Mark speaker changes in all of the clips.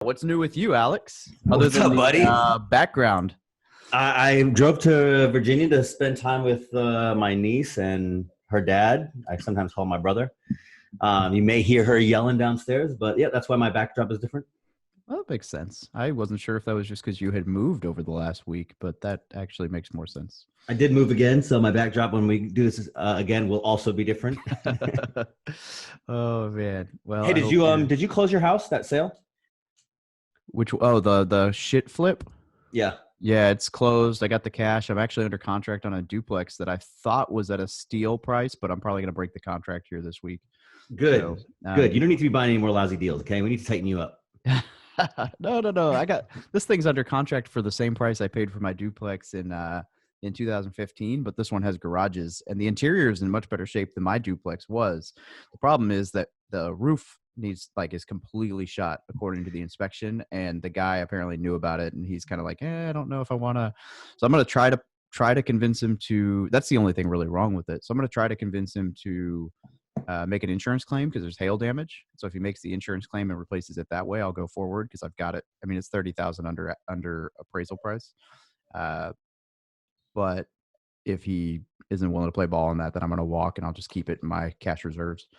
Speaker 1: What's new with you, Alex?
Speaker 2: What's up, buddy?
Speaker 1: Background.
Speaker 2: I drove to Virginia to spend time with my niece and her dad. I sometimes call him my brother. You may hear her yelling downstairs, but yeah, that's why my backdrop is different.
Speaker 1: Well, that makes sense. I wasn't sure if that was just because you had moved over the last week, but that actually makes more sense.
Speaker 2: I did move again, so my backdrop when we do this again will also be different.
Speaker 1: Oh man! Well,
Speaker 2: hey, did you close your house, that sale?
Speaker 1: The shit flip?
Speaker 2: Yeah.
Speaker 1: Yeah, it's closed. I got the cash. I'm actually under contract on a duplex that I thought was at a steal price, but I'm probably going to break the contract here this week.
Speaker 2: Good. So, good. You don't need to be buying any more lousy deals, okay? We need to tighten you up.
Speaker 1: No. I got this thing's under contract for the same price I paid for my duplex in 2015, but this one has garages and the interior is in much better shape than my duplex was. The problem is that the roof is completely shot according to the inspection, and the guy apparently knew about it, and he's kind of like, I don't know if I want to. So I'm going to try to convince him to. That's the only thing really wrong with it. So I'm going to try to convince him to make an insurance claim because there's hail damage. So if he makes the insurance claim and replaces it that way, I'll go forward because I've got it. I mean, it's $30,000 under appraisal price. But if he isn't willing to play ball on that, then I'm going to walk and I'll just keep it in my cash reserves.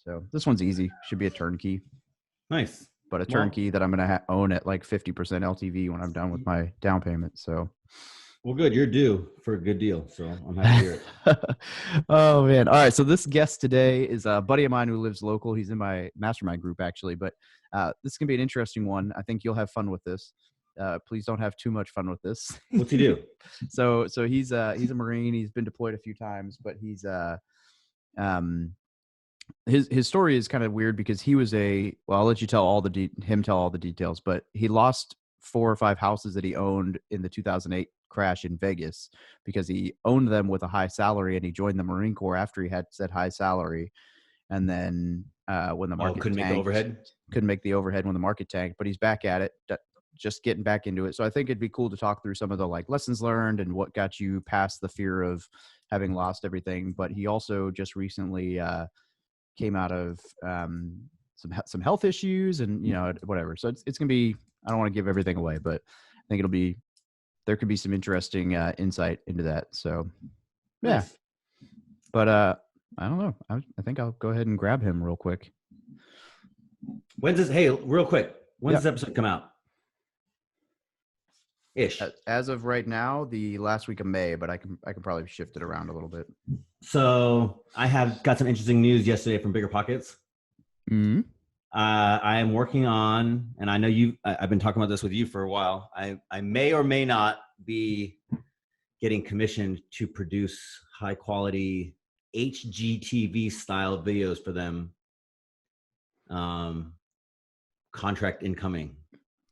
Speaker 1: So this one's easy. Should be a turnkey.
Speaker 2: Nice.
Speaker 1: But a turnkey that I'm going to own at like 50% LTV when I'm done with my down payment. So.
Speaker 2: Well, good. You're due for a good deal. So I'm happy to hear it.
Speaker 1: Oh, man. All right. So this guest today is a buddy of mine who lives local. He's in my mastermind group, actually. But this can be an interesting one. I think you'll have fun with this. Please don't have too much fun with this.
Speaker 2: What's he do?
Speaker 1: So he's a Marine. He's been deployed a few times, but he's his story is kind of weird because he was I'll let you tell all the details, but he lost 4 or 5 houses that he owned in the 2008 crash in Vegas because he owned them with a high salary and he joined the Marine Corps after he had said high salary. And then when the market
Speaker 2: couldn't
Speaker 1: make the overhead when the market tanked, but he's back at it, just getting back into it. So I think it'd be cool to talk through some of the lessons learned and what got you past the fear of having lost everything. But he also just recently came out of some health issues and whatever. So it's gonna be, I don't want to give everything away, but I think there could be some interesting insight into that. So yeah. Nice. But I don't know. I think I'll go ahead and grab him real quick.
Speaker 2: Real quick, when's this episode come out? Ish.
Speaker 1: As of right now, the last week of May, but I can probably shift it around a little bit.
Speaker 2: So I have got some interesting news yesterday from Bigger Pockets.
Speaker 1: Mm-hmm.
Speaker 2: I am working on, and I know I've been talking about this with you for a while. I may or may not be getting commissioned to produce high quality HGTV style videos for them. Contract incoming.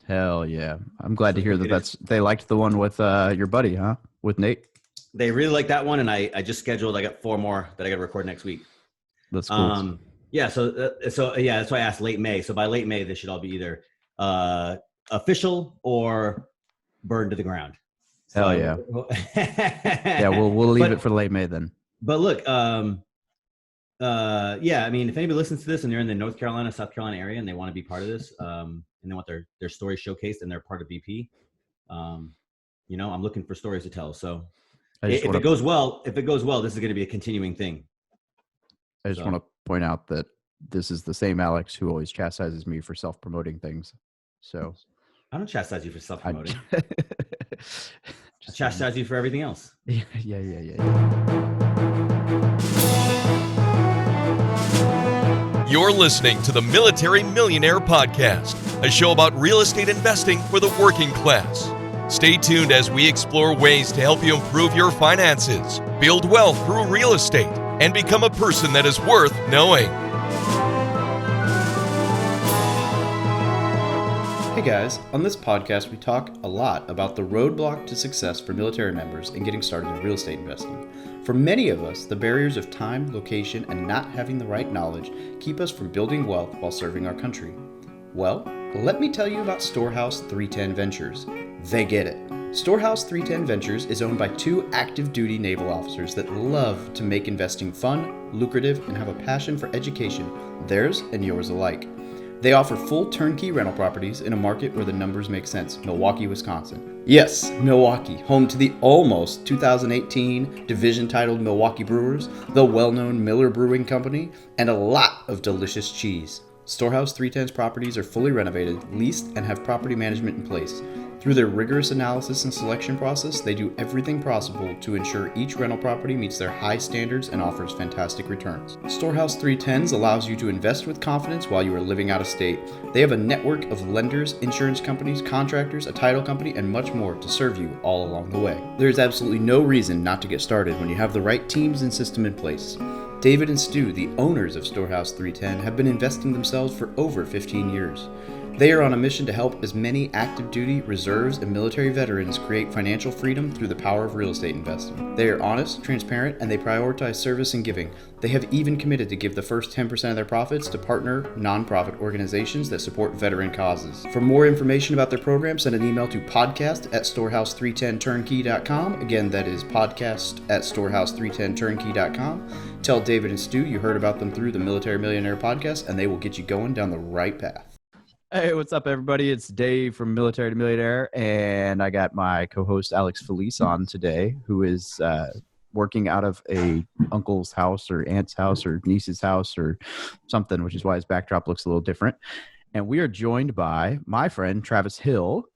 Speaker 1: Hell yeah. I'm glad to hear they liked the one with your buddy, huh? With Nate.
Speaker 2: They really like that one. And I just scheduled, I got 4 more that I got to record next week.
Speaker 1: That's cool.
Speaker 2: Yeah. So that's why I asked late May. So by late May, this should all be either official or burned to the ground. So,
Speaker 1: hell yeah. Yeah. We'll leave it for late May then.
Speaker 2: But look, yeah, I mean, if anybody listens to this and they're in the North Carolina, South Carolina area and they want to be part of this, and they want their story showcased and they're part of BP, I'm looking for stories to tell. So if it goes well, this is going to be a continuing thing.
Speaker 1: I just want to point out that this is the same Alex who always chastises me for self-promoting things. So
Speaker 2: I don't chastise you for self-promoting.
Speaker 1: I
Speaker 2: chastise you for everything else.
Speaker 1: Yeah.
Speaker 3: You're listening to the Military Millionaire Podcast, a show about real estate investing for the working class. Stay tuned as we explore ways to help you improve your finances, build wealth through real estate, and become a person that is worth knowing.
Speaker 1: Hey guys, on this podcast we talk a lot about the roadblock to success for military members in getting started in real estate investing. For many of us, the barriers of time, location, and not having the right knowledge keep us from building wealth while serving our country. Well, let me tell you about Storehouse 310 Ventures. They get it. Storehouse 310 Ventures is owned by 2 active duty naval officers that love to make investing fun, lucrative, and have a passion for education, theirs and yours alike. They offer full turnkey rental properties in a market where the numbers make sense, Milwaukee, Wisconsin. Yes, Milwaukee, home to the almost 2018 division titled Milwaukee Brewers, the well-known Miller Brewing Company, and a lot of delicious cheese. Storehouse 310's properties are fully renovated, leased, and have property management in place. Through their rigorous analysis and selection process, they do everything possible to ensure each rental property meets their high standards and offers fantastic returns. Storehouse 310s allows you to invest with confidence while you are living out of state. They have a network of lenders, insurance companies, contractors, a title company, and much more to serve you all along the way. There is absolutely no reason not to get started when you have the right teams and system in place. David and Stu, the owners of Storehouse 310, have been investing themselves for over 15 years. They are on a mission to help as many active duty, reserves, and military veterans create financial freedom through the power of real estate investing. They are honest, transparent, and they prioritize service and giving. They have even committed to give the first 10% of their profits to partner nonprofit organizations that support veteran causes. For more information about their program, send an email to podcast@storehouse310turnkey.com. Again, that is podcast@storehouse310turnkey.com. Tell David and Stu you heard about them through the Military Millionaire Podcast, and they will get you going down the right path. Hey, what's up, everybody? It's Dave from Military Millionaire, and I got my co-host Alex Felice on today, who is working out of a uncle's house or aunt's house or niece's house or something, which is why his backdrop looks a little different. And we are joined by my friend Travis Hill,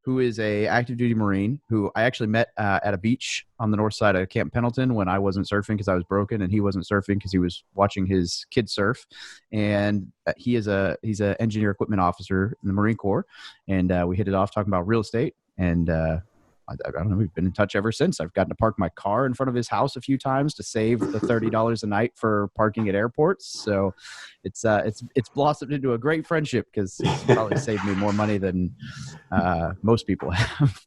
Speaker 1: who is a active duty Marine who I actually met at a beach on the north side of Camp Pendleton when I wasn't surfing because I was broken and he wasn't surfing because he was watching his kids surf. And he's an engineer equipment officer in the Marine Corps. And we hit it off talking about real estate. And I don't know, we've been in touch ever since. I've gotten to park my car in front of his house a few times to save the $30 a night for parking at airports. So it's blossomed into a great friendship because it's probably saved me more money than most people have.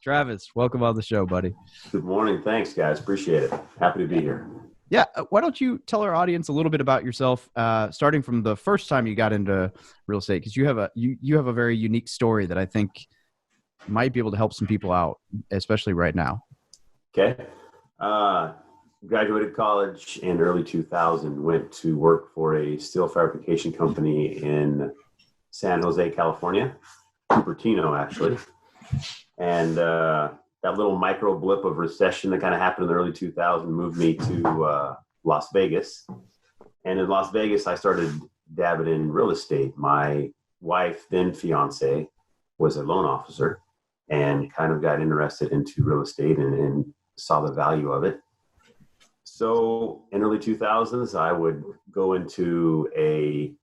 Speaker 1: Travis, welcome on the show, buddy.
Speaker 4: Good morning. Thanks, guys. Appreciate it. Happy to be here.
Speaker 1: Yeah. Why don't you tell our audience a little bit about yourself, starting from the first time you got into real estate? Because you have a very unique story that I think might be able to help some people out, especially right now.
Speaker 4: Okay. Graduated college in early 2000, went to work for a steel fabrication company in San Jose, California, Cupertino, actually. And that little micro blip of recession that kind of happened in the early 2000s moved me to Las Vegas. And in Las Vegas, I started dabbing in real estate. My wife, then fiance, was a loan officer and kind of got interested into real estate and saw the value of it. So in early 2000s, I would go into a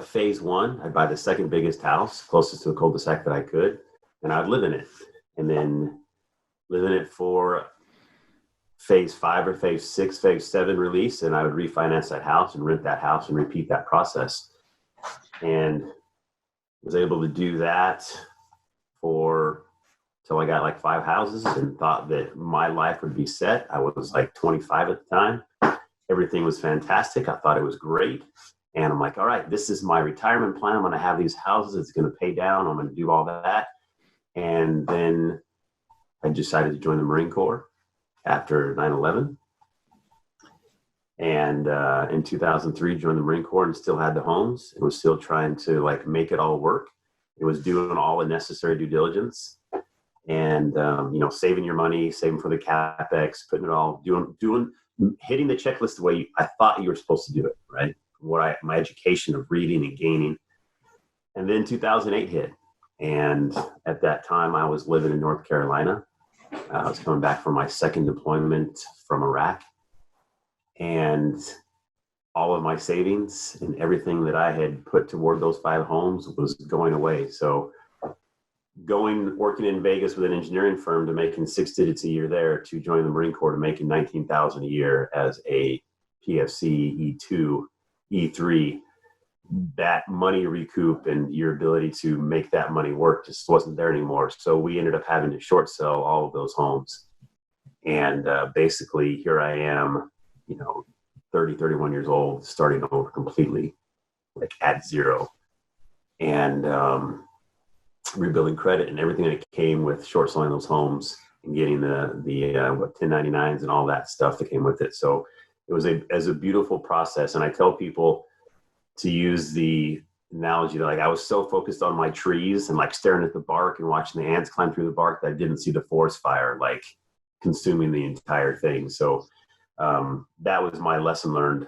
Speaker 4: phase one. I'd buy the second biggest house closest to a cul-de-sac that I could, and I'd live in it, and then live in it for phase 5 or phase 6, phase 7 release, and I would refinance that house and rent that house and repeat that process. And was able to do that till I got like 5 houses and thought that my life would be set. I was like 25 at the time. Everything was fantastic. I thought it was great. And I'm like, all right, this is my retirement plan. I'm going to have these houses. It's going to pay down. I'm going to do all that. And then I decided to join the Marine Corps after 9/11. And in 2003, joined the Marine Corps and still had the homes. It was still trying to like make it all work. It was doing all the necessary due diligence and, saving your money, saving for the CapEx, putting it all, hitting the checklist the way I thought you were supposed to do it, right? My education of reading and gaining. And then 2008 hit. And at that time I was living in North Carolina. I was coming back from my second deployment from Iraq. And all of my savings and everything that I had put toward those 5 homes was going away. So working in Vegas with an engineering firm to making 6 digits a year there to join the Marine Corps to making $19,000 a year as a PFC E2, E3, that money recoup and your ability to make that money work just wasn't there anymore. So we ended up having to short sell all of those homes. And basically here I am, 30, 31 years old, starting over completely, like at zero, and rebuilding credit and everything that came with short selling those homes and getting the 1099s and all that stuff that came with it. So as a beautiful process. And I tell people to use the analogy that like I was so focused on my trees and like staring at the bark and watching the ants climb through the bark that I didn't see the forest fire like consuming the entire thing. So that was my lesson learned.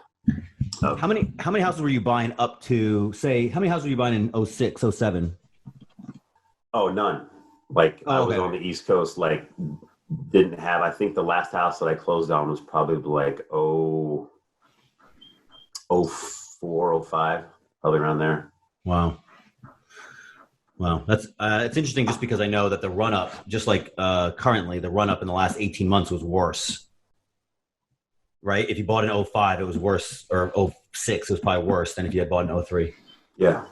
Speaker 2: How many houses were you buying up to, say, how many houses were you buying in 06, 07?
Speaker 4: Oh, none. Like I was on the East Coast, like didn't have, I think the last house that I closed on was probably like 04, 05, probably around there.
Speaker 2: Wow. That's it's interesting just because I know that the run up, just like currently, the run up in the last 18 months was worse. Right? If you bought in 05, it was worse, or 06, it was probably worse than if you had bought in 03.
Speaker 4: Yeah.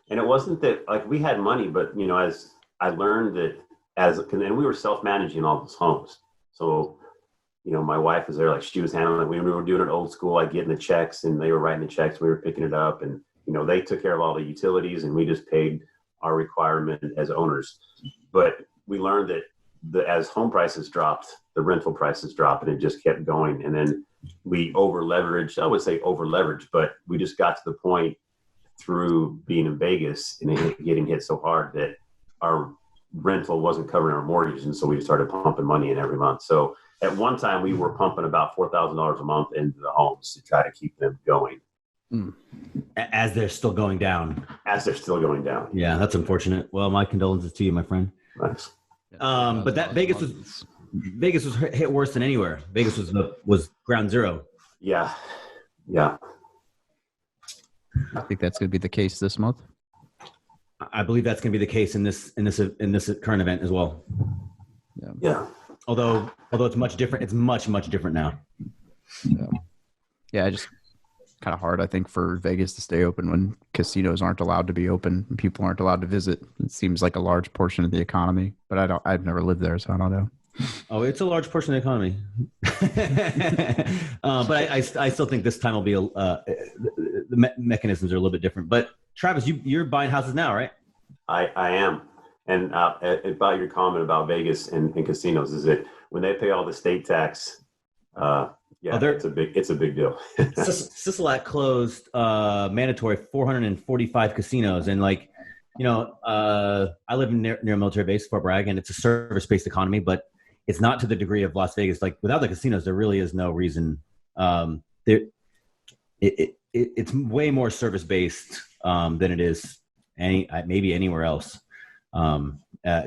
Speaker 4: And it wasn't that like we had money, but you know, as I learned that and we were self-managing all those homes. So, you know, my wife was there, like she was handling it. We were doing it old school, like getting the checks and they were writing the checks. We were picking it up and, you know, they took care of all the utilities and we just paid our requirement as owners. But we learned that as home prices dropped, the rental prices dropped and it just kept going. And then we over-leveraged, I would say over-leveraged, but we just got to the point through being in Vegas and getting hit so hard that our rental wasn't covering our mortgage. And so we just started pumping money in every month. So at one time we were pumping about $4,000 a month into the homes to try to keep them going.
Speaker 2: As they're still going down.
Speaker 4: Yeah,
Speaker 2: that's unfortunate. Well, my condolences to you, my friend.
Speaker 4: Thanks.
Speaker 2: But that Vegas was hit worse than anywhere. Vegas was ground zero.
Speaker 4: Yeah.
Speaker 1: I think that's going to be the case this month.
Speaker 2: I believe that's going to be the case in this current event as well.
Speaker 4: Yeah.
Speaker 2: Although it's much different. It's much different now.
Speaker 1: Yeah. It's kind of hard, I think, for Vegas to stay open when casinos aren't allowed to be open and people aren't allowed to visit. It seems like a large portion of the economy, but I've never lived there, so I don't know.
Speaker 2: Oh, it's a large portion of the economy. But I still think this time will be the mechanisms are a little bit different. But Travis, you're buying houses now, right?
Speaker 4: I am. And about your comment about Vegas and casinos is that when they pay all the state tax, it's a big deal.
Speaker 2: Sisolak closed mandatory 445 casinos, and like, you know, I live near a military base, Fort Bragg, and it's a service-based economy, but it's not to the degree of Las Vegas. Like without the casinos, there really is no reason. It's way more service-based than it is maybe anywhere else,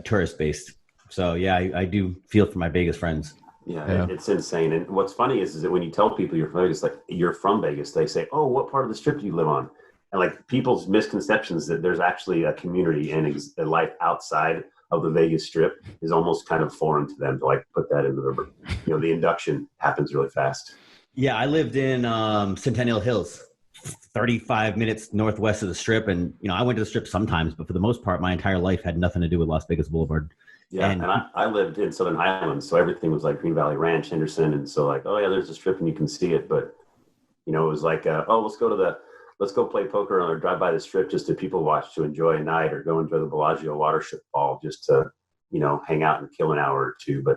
Speaker 2: tourist-based. So yeah, I do feel for my Vegas friends.
Speaker 4: Yeah, it's insane. And what's funny is that when you tell people you're from Vegas, like you're from Vegas, they say, "Oh, what part of the Strip do you live on?" And like people's misconceptions that there's actually a community and a life outside of the Vegas Strip is almost kind of foreign to them to like put that into the, you know, the induction happens really fast.
Speaker 2: Yeah, I lived in Centennial Hills, 35 minutes northwest of the Strip, and you know, I went to the Strip sometimes, but for the most part, my entire life had nothing to do with Las Vegas Boulevard.
Speaker 4: Yeah, and I lived in Southern Highlands, so everything was like Green Valley Ranch, Henderson, and so like, oh yeah, there's a Strip and you can see it, but you know, it was like, let's go play poker or drive by the Strip just to people watch to enjoy a night, or go enjoy the Bellagio watership ball just to, you know, hang out and kill an hour or two. But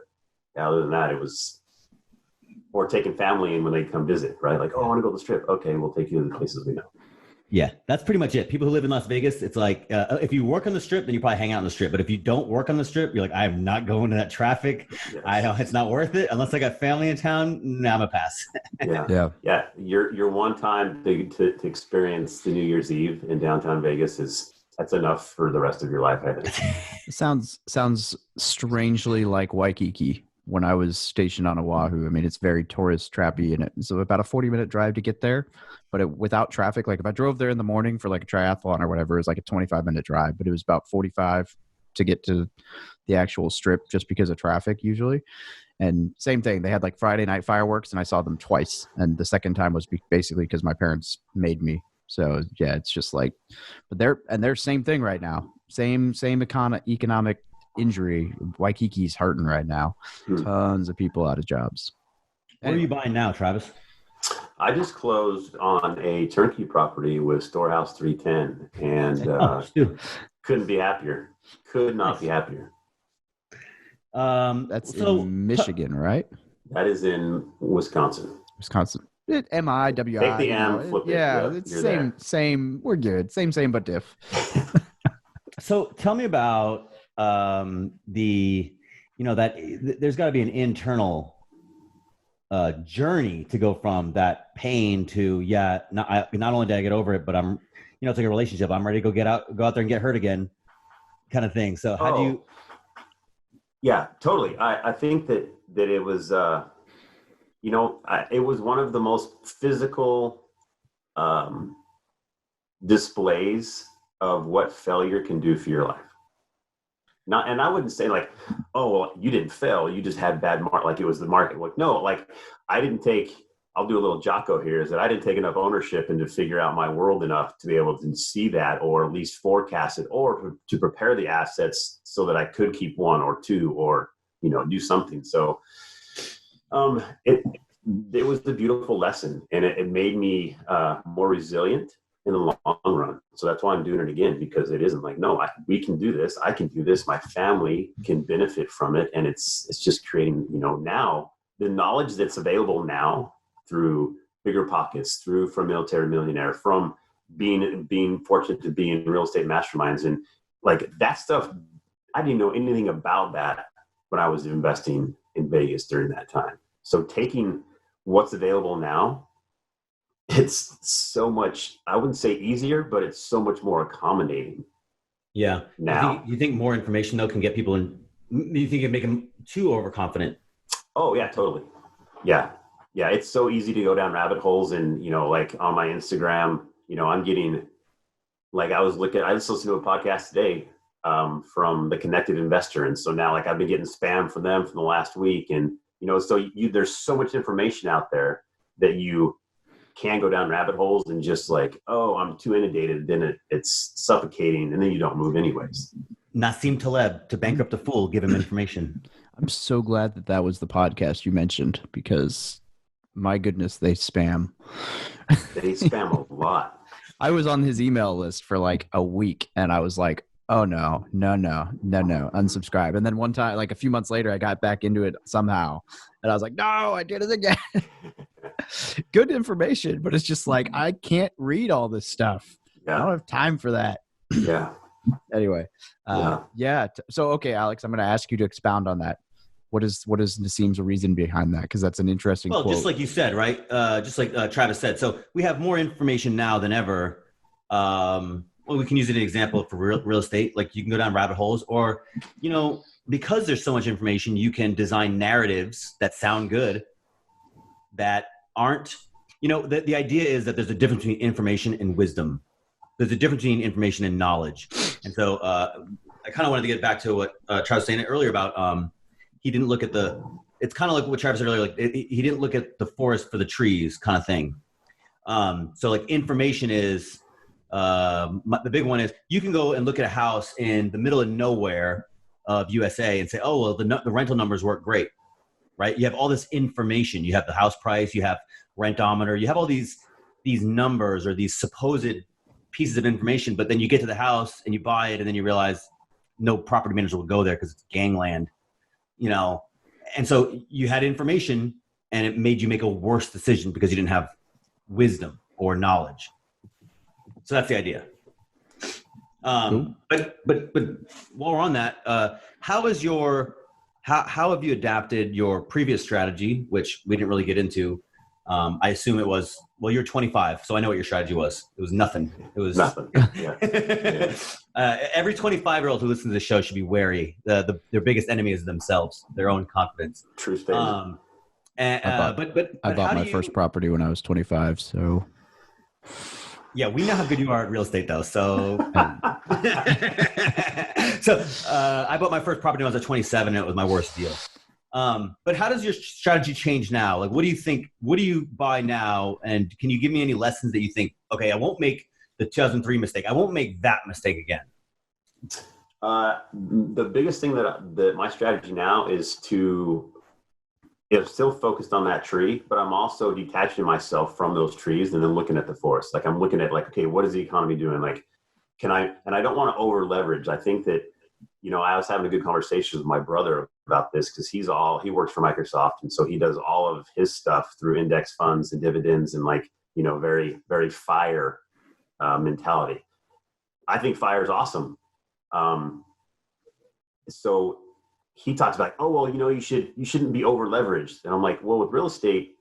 Speaker 4: other than that, it was, or taking family in when they come visit, right? Like, oh, I want to go to the Strip. Okay, we'll take you to the places we know.
Speaker 2: Yeah, that's pretty much it. People who live in Las Vegas, it's like, if you work on the Strip, then you probably hang out on the Strip. But if you don't work on the Strip, you're like, I'm not going to that traffic. Yes. I know it's not worth it. Unless I got family in town, nah, I'm a pass.
Speaker 4: Yeah. Your one time to experience the New Year's Eve in downtown Vegas that's enough for the rest of your life, I think.
Speaker 1: It sounds strangely like Waikiki when I was stationed on Oahu. I mean, it's very tourist trappy, and it's about a 40-minute drive to get there. But without traffic, like if I drove there in the morning for like a triathlon or whatever, it was like a 25-minute drive, but it was about 45 to get to the actual Strip just because of traffic usually. And same thing, they had like Friday night fireworks and I saw them twice. And the second time was basically because my parents made me. So yeah, it's just like, but they're same thing right now. Same economic injury. Waikiki's hurting right now. Tons of people out of jobs.
Speaker 2: What are you buying now, Travis?
Speaker 4: I just closed on a turnkey property with Storehouse 310 and couldn't be happier. Could not be happier.
Speaker 1: That's in Michigan, right?
Speaker 4: That is in Wisconsin.
Speaker 1: MIWI.
Speaker 4: Take the M, flip it.
Speaker 1: Yeah,
Speaker 4: Yep,
Speaker 1: it's
Speaker 4: you're
Speaker 1: same. We're good. Same, but diff.
Speaker 2: So tell me about there's got to be an internal journey to go from that pain to not only did I get over it, but I'm it's like a relationship. I'm ready to go out there and get hurt again, kind of thing. So how do you?
Speaker 4: Yeah, totally. I think that it was it was one of the most physical displays of what failure can do for your life. And I wouldn't say like, oh, well, you didn't fail, you just had bad market, like it was the market. Like, no, like I'll do a little Jocko here, is that I didn't take enough ownership and to figure out my world enough to be able to see that, or at least forecast it, or to prepare the assets so that I could keep one or two, or, do something. So it was a beautiful lesson, and it made me more resilient in the long run. So that's why I'm doing it again, because it isn't like, no, we can do this. I can do this. My family can benefit from it. And it's just creating, now the knowledge that's available now through Bigger Pockets, from Military Millionaire, from being fortunate to be in real estate masterminds, and like that stuff. I didn't know anything about that when I was investing in Vegas during that time. So taking what's available now, it's so much, I wouldn't say easier, but it's so much more accommodating.
Speaker 2: Yeah.
Speaker 4: Now,
Speaker 2: you think more information though can get people in? You think it make them too overconfident?
Speaker 4: Oh yeah, totally. Yeah. It's so easy to go down rabbit holes, and like on my Instagram, I'm getting like, I just listened to a podcast today from the Connected Investor, and so now like I've been getting spam from them from the last week, and so there's so much information out there that you can go down rabbit holes and just like, oh, I'm too inundated, then it's suffocating, and then you don't move anyways.
Speaker 2: Nassim Taleb, to bankrupt a fool, give him information.
Speaker 1: I'm so glad that was the podcast you mentioned, because my goodness, they spam.
Speaker 4: They spam a lot.
Speaker 1: I was on his email list for like a week, and I was like, oh no, unsubscribe. And then one time, like a few months later, I got back into it somehow, and I was like, no, I did it again. Good information, but it's just like, I can't read all this stuff.
Speaker 4: Yeah.
Speaker 1: I don't have time for that.
Speaker 4: Yeah.
Speaker 1: Anyway. So, okay, Alex, I'm going to ask you to expound on that. What is Nassim's reason behind that? Because that's an interesting quote.
Speaker 2: Just like you said, right? Just like Travis said. So we have more information now than ever. We can use an example for real estate. Like you can go down rabbit holes, or, because there's so much information, you can design narratives that sound good, that aren't, the idea is that there's a difference between information and wisdom. There's a difference between information and knowledge. And so I kind of wanted to get back to what Travis was saying earlier about, he didn't look at it's kind of like what Travis said earlier, like he didn't look at the forest for the trees kind of thing. So like information is, the big one is you can go and look at a house in the middle of nowhere of USA and say, oh, well, the rental numbers work great, right? You have all this information. You have the house price, you have rentometer, you have all these numbers or these supposed pieces of information, but then you get to the house and you buy it, and then you realize no property manager will go there because it's gangland, and so you had information, and it made you make a worse decision because you didn't have wisdom or knowledge. So that's the idea. But while we're on that, how have you adapted your previous strategy, which we didn't really get into? I assume it was, well, you're 25, so I know what your strategy was. It was nothing. It was
Speaker 4: nothing. Yeah.
Speaker 2: Every 25-year-old who listens to this show should be wary. Their biggest enemy is themselves, their own confidence.
Speaker 4: True statement.
Speaker 1: I bought my first property when I was 25, so.
Speaker 2: Yeah, we know how good you are at real estate, though. So, I bought my first property when I was at 27, and it was my worst deal. But how does your strategy change now? Like, what do you think? What do you buy now? And can you give me any lessons that you think, okay, I won't make the 2003 mistake. I won't make that mistake again.
Speaker 4: The biggest thing that my strategy now is still focused on that tree, but I'm also detaching myself from those trees and then looking at the forest. Like I'm looking at like, okay, what is the economy doing? Like, and I don't want to over leverage. I think that, I was having a good conversation with my brother about this because he works for Microsoft. And so he does all of his stuff through index funds and dividends and very, very FIRE mentality. I think FIRE is awesome. So he talks about, you shouldn't be over leveraged. And I'm like, well, with real estate,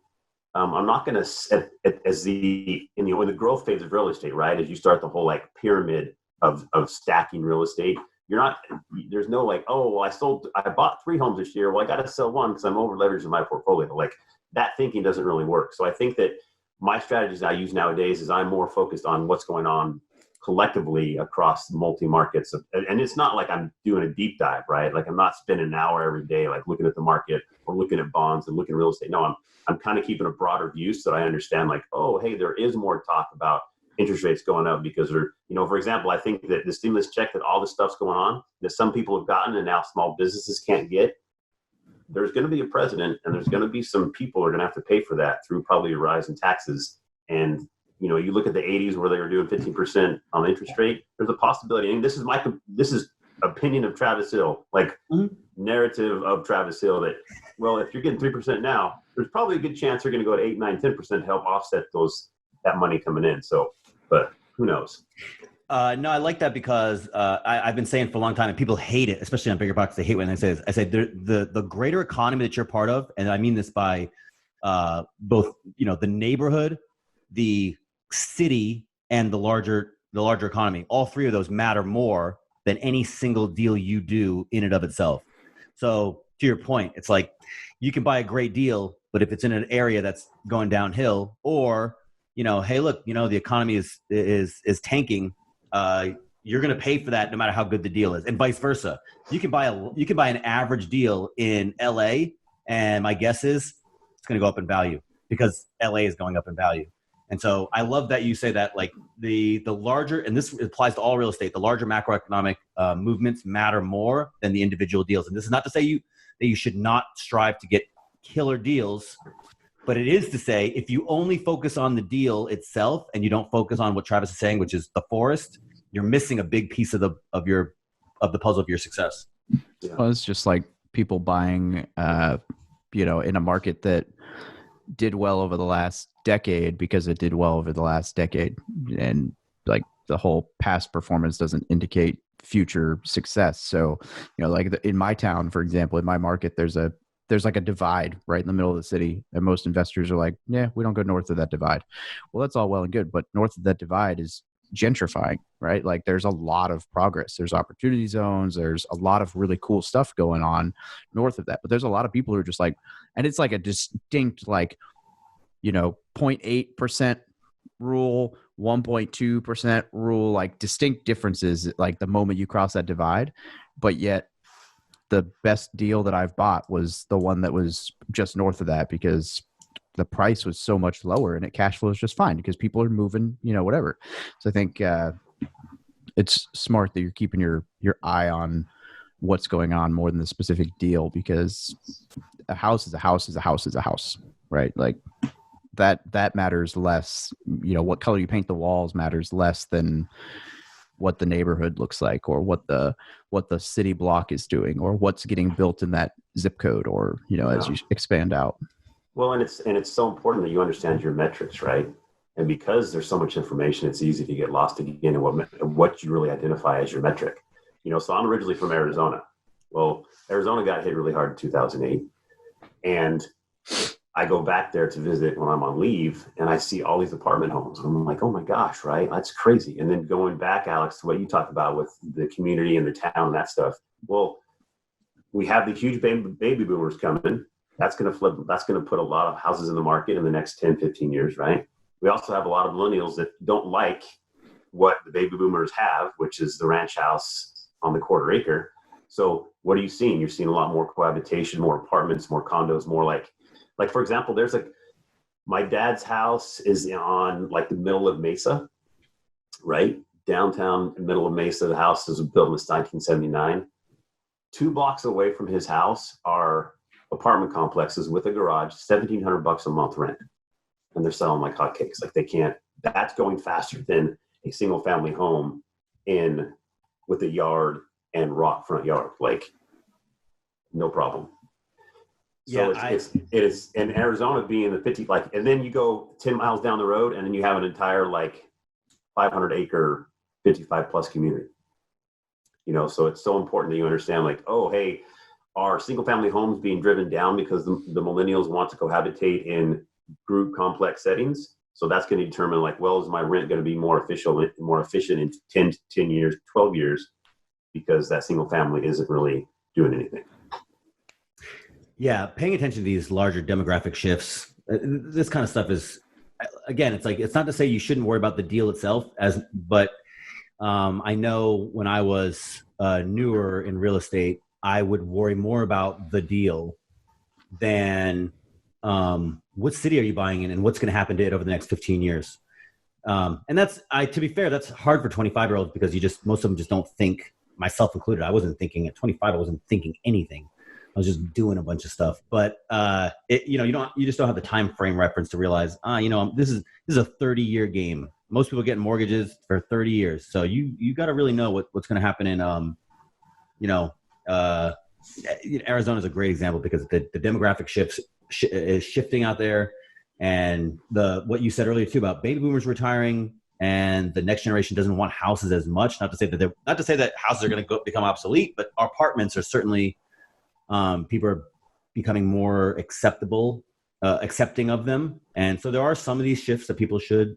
Speaker 4: I'm not going to, in the growth phase of real estate, right? As you start the whole pyramid of stacking real estate, there's no I bought 3 homes this year. Well, I got to sell one because I'm over leveraged in my portfolio. That thinking doesn't really work. So I think that my strategies I use nowadays is I'm more focused on what's going on collectively across multi-markets. And it's not like I'm doing a deep dive, right? I'm not spending an hour every day, looking at the market or looking at bonds and looking at real estate. No, I'm kind of keeping a broader view so that I understand hey, there is more talk about interest rates going up because for example, I think that the stimulus check, that all this stuff's going on, that some people have gotten and now small businesses can't get, there's going to be a president and there's going to be some people who are going to have to pay for that through probably a rise in taxes. And, you look at the 80s where they were doing 15% on interest rate, there's a possibility. And this is opinion of Travis Hill, narrative of Travis Hill that, well, if you're getting 3% now, there's probably a good chance you're going to go to 8, 9, 10% to help offset that money coming in. So, but who knows?
Speaker 2: No, I like that because I've been saying for a long time, and people hate it, especially on bigger pockets. They hate when I say this. I say the greater economy that you're part of, and I mean this by both the neighborhood, the city, and the larger economy. All 3 of those matter more than any single deal you do in and of itself. So to your point, it's you can buy a great deal, but if it's in an area that's going downhill, or hey, look, the economy is tanking. You're going to pay for that no matter how good the deal is, and vice versa. You can buy an average deal in LA, and my guess is it's going to go up in value because LA is going up in value. And so I love that you say that the larger, and this applies to all real estate, the larger macroeconomic movements matter more than the individual deals. And this is not to say that you should not strive to get killer deals. But it is to say, if you only focus on the deal itself and you don't focus on what Travis is saying, which is the forest, you're missing a big piece of the puzzle of your success.
Speaker 1: Yeah. Well, it's just like people buying, in a market that did well over the last decade because it did well over the last decade, and the whole past performance doesn't indicate future success. So, in my town, for example, in my market, there's a divide right in the middle of the city, and most investors are like, yeah, we don't go north of that divide. Well, that's all well and good, but north of that divide is gentrifying, right? There's a lot of progress. There's opportunity zones. There's a lot of really cool stuff going on north of that, but there's a lot of people who are just and it's a distinct 0.8% rule, 1.2% rule, distinct differences, the moment you cross that divide. But yet the best deal that I've bought was the one that was just north of that because the price was so much lower and it cash flows just fine because people are moving, whatever. So I think it's smart that you're keeping your eye on what's going on more than the specific deal, because a house is a house is a house is a house, right? That matters less. What color you paint the walls matters less than what the neighborhood looks like, or what the city block is doing, or what's getting built in that zip code, or as you expand out.
Speaker 4: Well, and it's so important that you understand your metrics, right? And because there's so much information, it's easy to get lost again in what you really identify as your metric. So I'm originally from Arizona. Well, Arizona got hit really hard in 2008, and I go back there to visit when I'm on leave, and I see all these apartment homes. I'm like, oh my gosh, right? That's crazy. And then going back, Alex, to what you talked about with the community and the town and that stuff. Well, we have the huge baby boomers coming. That's going to flip. That's going to put a lot of houses in the market in the next 10, 15 years, right? We also have a lot of millennials that don't like what the baby boomers have, which is the ranch house on the quarter acre. So what are you seeing? You're seeing a lot more cohabitation, more apartments, more condos, more like for example, there's my dad's house is on the middle of Mesa, right? Downtown middle of Mesa. The house was built in 1979. 2 blocks away from his house are apartment complexes with a garage, $1,700 a month rent. And they're selling like hotcakes. That's going faster than a single family home with a yard and rock front yard, like no problem. So
Speaker 2: Yeah,
Speaker 4: it's in Arizona being the 50, like, and then you go 10 miles down the road and then you have an entire like 500 acre, 55 plus community, so it's so important that you understand like, oh, hey, are single family homes being driven down because the millennials want to cohabitate in group complex settings? So that's going to determine like, well, is my rent going to be more efficient in 10 years, 12 years, because that single family isn't really doing anything.
Speaker 2: Yeah, paying attention to these larger demographic shifts, this kind of stuff is, again, it's like, it's not to say you shouldn't worry about the deal itself, but I know when I was newer in real estate, I would worry more about the deal than what city are you buying in and what's going to happen to it over the next 15 years. And to be fair, that's hard for 25-year-olds because most of them just don't think, myself included. I wasn't thinking at 25, I wasn't thinking anything. I was just doing a bunch of stuff, but you just don't have the time frame reference to realize, this is a 30-year game. Most people get mortgages for 30 years. So you got to really know what's going to happen in, Arizona is a great example because the demographic is shifting out there. And what you said earlier too about baby boomers retiring and the next generation doesn't want houses as much. Not to say that houses are going to become obsolete, but apartments are certainly, people are becoming more accepting of them. And so there are some of these shifts that people should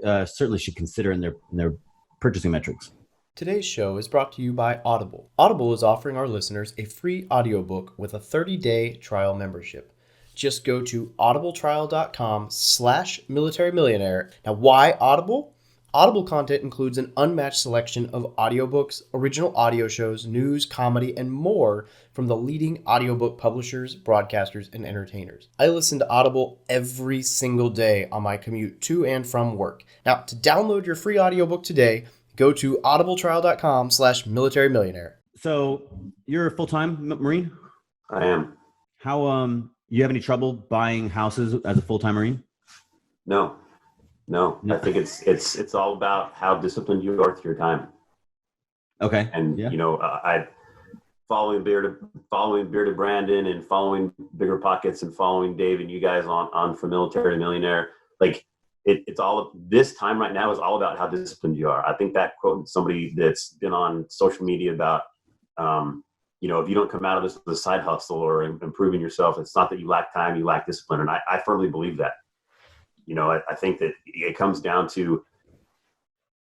Speaker 2: certainly should consider in their purchasing metrics.
Speaker 5: Today's show is brought to you by Audible. Audible is offering our listeners a free audiobook with a 30-day trial membership. Just go to audibletrial.com/militarymillionaire. Now, why Audible? Audible content includes an unmatched selection of audiobooks, original audio shows, news, comedy, and more from the leading audiobook publishers, broadcasters, and entertainers. I listen to Audible every single day on my commute to and from work. Now, to download your free audiobook today, go to audibletrial.com/militarymillionaire.
Speaker 2: So you're a full-time Marine?
Speaker 4: I am.
Speaker 2: How, you have any trouble buying houses as a full-time Marine?
Speaker 4: No. I think it's all about how disciplined you are with your time.
Speaker 2: Okay.
Speaker 4: And
Speaker 2: yeah.
Speaker 4: I following Bearded Brandon and following Bigger Pockets and following Dave and you guys on for Military Millionaire. Like it's all, this time right now is all about how disciplined you are. I think that quote somebody that's been on social media about, if you don't come out of this with a side hustle or improving yourself, it's not that you lack time, you lack discipline. And I firmly believe that. I think that it comes down to,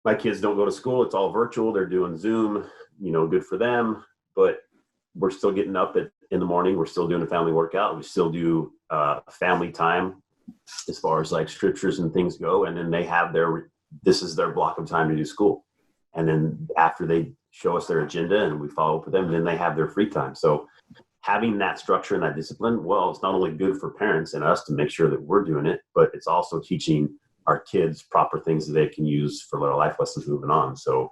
Speaker 4: my kids don't go to school. It's all virtual. They're doing Zoom, good for them, but we're still getting up in the morning. We're still doing a family workout. We still do family time as far as like scriptures and things go. And then they have this is their block of time to do school. And then after they show us their agenda and we follow up with them, then they have their free time. So having that structure and that discipline, well, it's not only good for parents and us to make sure that we're doing it, but it's also teaching our kids proper things that they can use for their life lessons moving on. So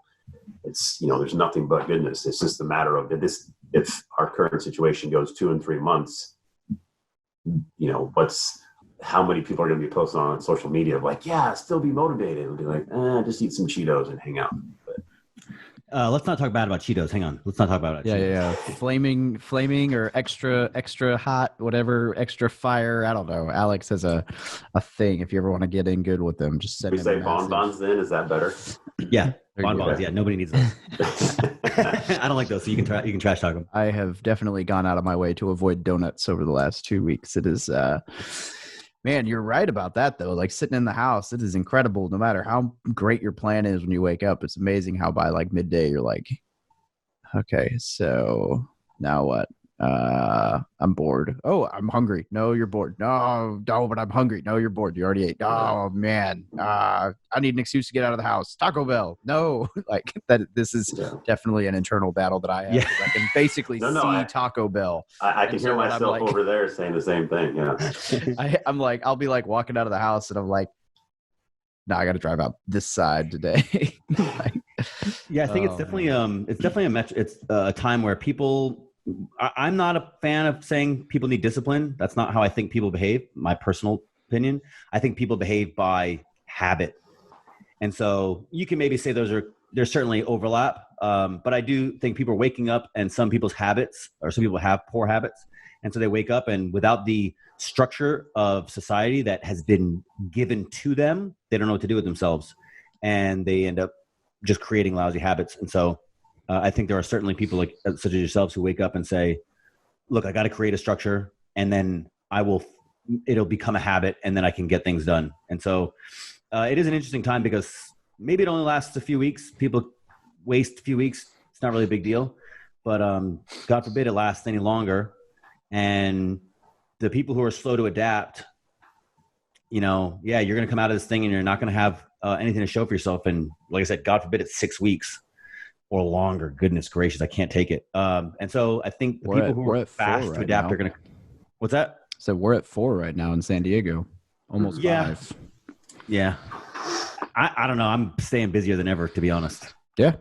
Speaker 4: it's, there's nothing but goodness. It's just a matter of this, if our current situation goes 2 and 3 months, how many people are going to be posting on social media of like, yeah, still be motivated. And be like, just eat some Cheetos and hang out.
Speaker 2: Let's not talk bad about Cheetos. Hang on. Let's not talk about it.
Speaker 1: Yeah. Flaming or extra hot, whatever, extra fire. I don't know. Alex has a thing. If you ever want to get in good with them, just send
Speaker 4: we say bonbons then. Is that better?
Speaker 2: Yeah. Bonbons. Yeah. Nobody needs those. I don't like those. So you can trash talk them.
Speaker 1: I have definitely gone out of my way to avoid donuts over the last 2 weeks. It is, man, you're right about that, though. Like sitting in the house, it is incredible. No matter how great your plan is when you wake up, it's amazing how by like midday you're like, okay, so now what? I'm bored. Oh, I'm hungry. No, you're bored. No, but I'm hungry. No, you're bored. You already ate. Oh man, I need an excuse to get out of the house. Taco Bell. No, like that. This is definitely an internal battle that I have. Yeah. I can basically see Taco Bell.
Speaker 4: I can hear myself over there saying the same thing. Yeah.
Speaker 1: I'm like, I'll be like walking out of the house and I'm like, no, I got to drive out this side today.
Speaker 2: Yeah, I think it's definitely it's a time where people. I'm not a fan of saying people need discipline. That's not how I think people behave. My personal opinion. I think people behave by habit. And so you can maybe say there's certainly overlap. But I do think people are waking up, and some people's habits, or some people have poor habits. And so they wake up, and without the structure of society that has been given to them, they don't know what to do with themselves. And they end up just creating lousy habits. And so I think there are certainly people like such as yourselves who wake up and say, look, I got to create a structure, and then it'll become a habit, and then I can get things done. And so it is an interesting time, because maybe it only lasts a few weeks. People waste a few weeks. It's not really a big deal, but God forbid it lasts any longer. And the people who are slow to adapt, you're going to come out of this thing and you're not going to have anything to show for yourself. And like I said, God forbid it's 6 weeks or longer. Goodness gracious, I can't take it. And so I think the people who are fast to adapt are going to. What's that?
Speaker 1: So we're at 4 right now in San Diego, almost 5.
Speaker 2: Yeah. I don't know. I'm staying busier than ever, to be honest.
Speaker 1: Yeah.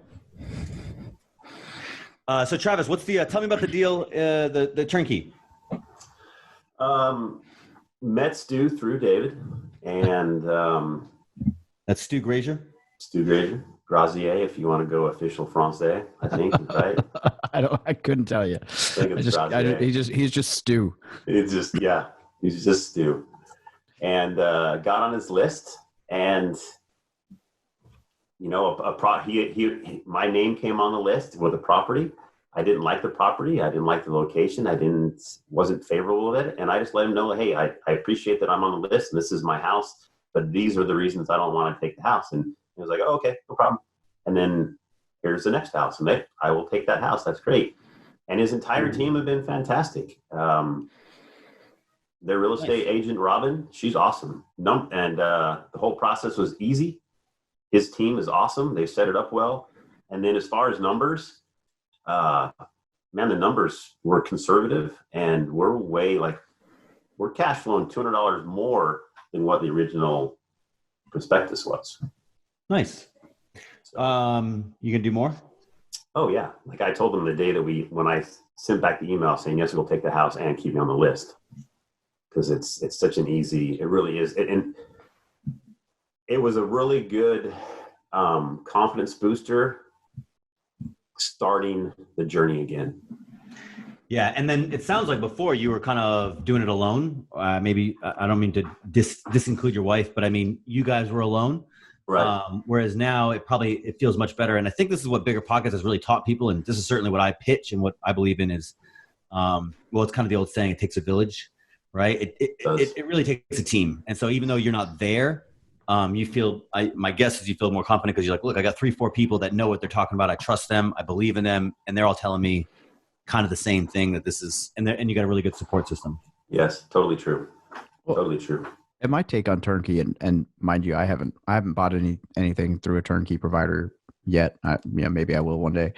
Speaker 2: So Travis, what's tell me about the deal, the turnkey.
Speaker 4: Met Stu through David, and
Speaker 2: that's Stu Grazier.
Speaker 4: Grazier, if you want to go official Francais, I think, right?
Speaker 1: I couldn't tell you. He's just Stu.
Speaker 4: He's just Stu. And got on his list, and my name came on the list with a property. I didn't like the property. I didn't like the location. Wasn't favorable with it. And I just let him know, hey, I appreciate that I'm on the list and this is my house, but these are the reasons I don't want to take the house. And he was like, oh, okay, no problem. And then here's the next house. And I will take that house. That's great. And his entire team have been fantastic. Their real estate agent, Robin, she's awesome. And the whole process was easy. His team is awesome. They set it up well. And then as far as numbers, the numbers were conservative, and we're cash flowing $200 more than what the original prospectus was.
Speaker 2: Nice. You can do more?
Speaker 4: Oh yeah. Like I told them the day that when I sent back the email saying, yes, we'll take the house and keep me on the list. Cause it's such an easy, it really is. And it was a really good, confidence booster starting the journey again.
Speaker 2: Yeah. And then it sounds like before you were kind of doing it alone. Maybe I don't mean to disinclude your wife, but I mean, you guys were alone.
Speaker 4: Right.
Speaker 2: Whereas now it feels much better. And I think this is what Bigger Podcast has really taught people. And this is certainly what I pitch and what I believe in is, it's kind of the old saying, it takes a village, right? It really takes a team. And so even though you're not there, you feel, my guess is you feel more confident because you're like, look, I got 3-4 people that know what they're talking about. I trust them. I believe in them. And they're all telling me kind of the same thing that this is, and you got a really good support system.
Speaker 4: Yes, totally true. Totally true.
Speaker 1: And my take on turnkey, and mind you, I haven't bought anything through a turnkey provider yet. Maybe I will one day.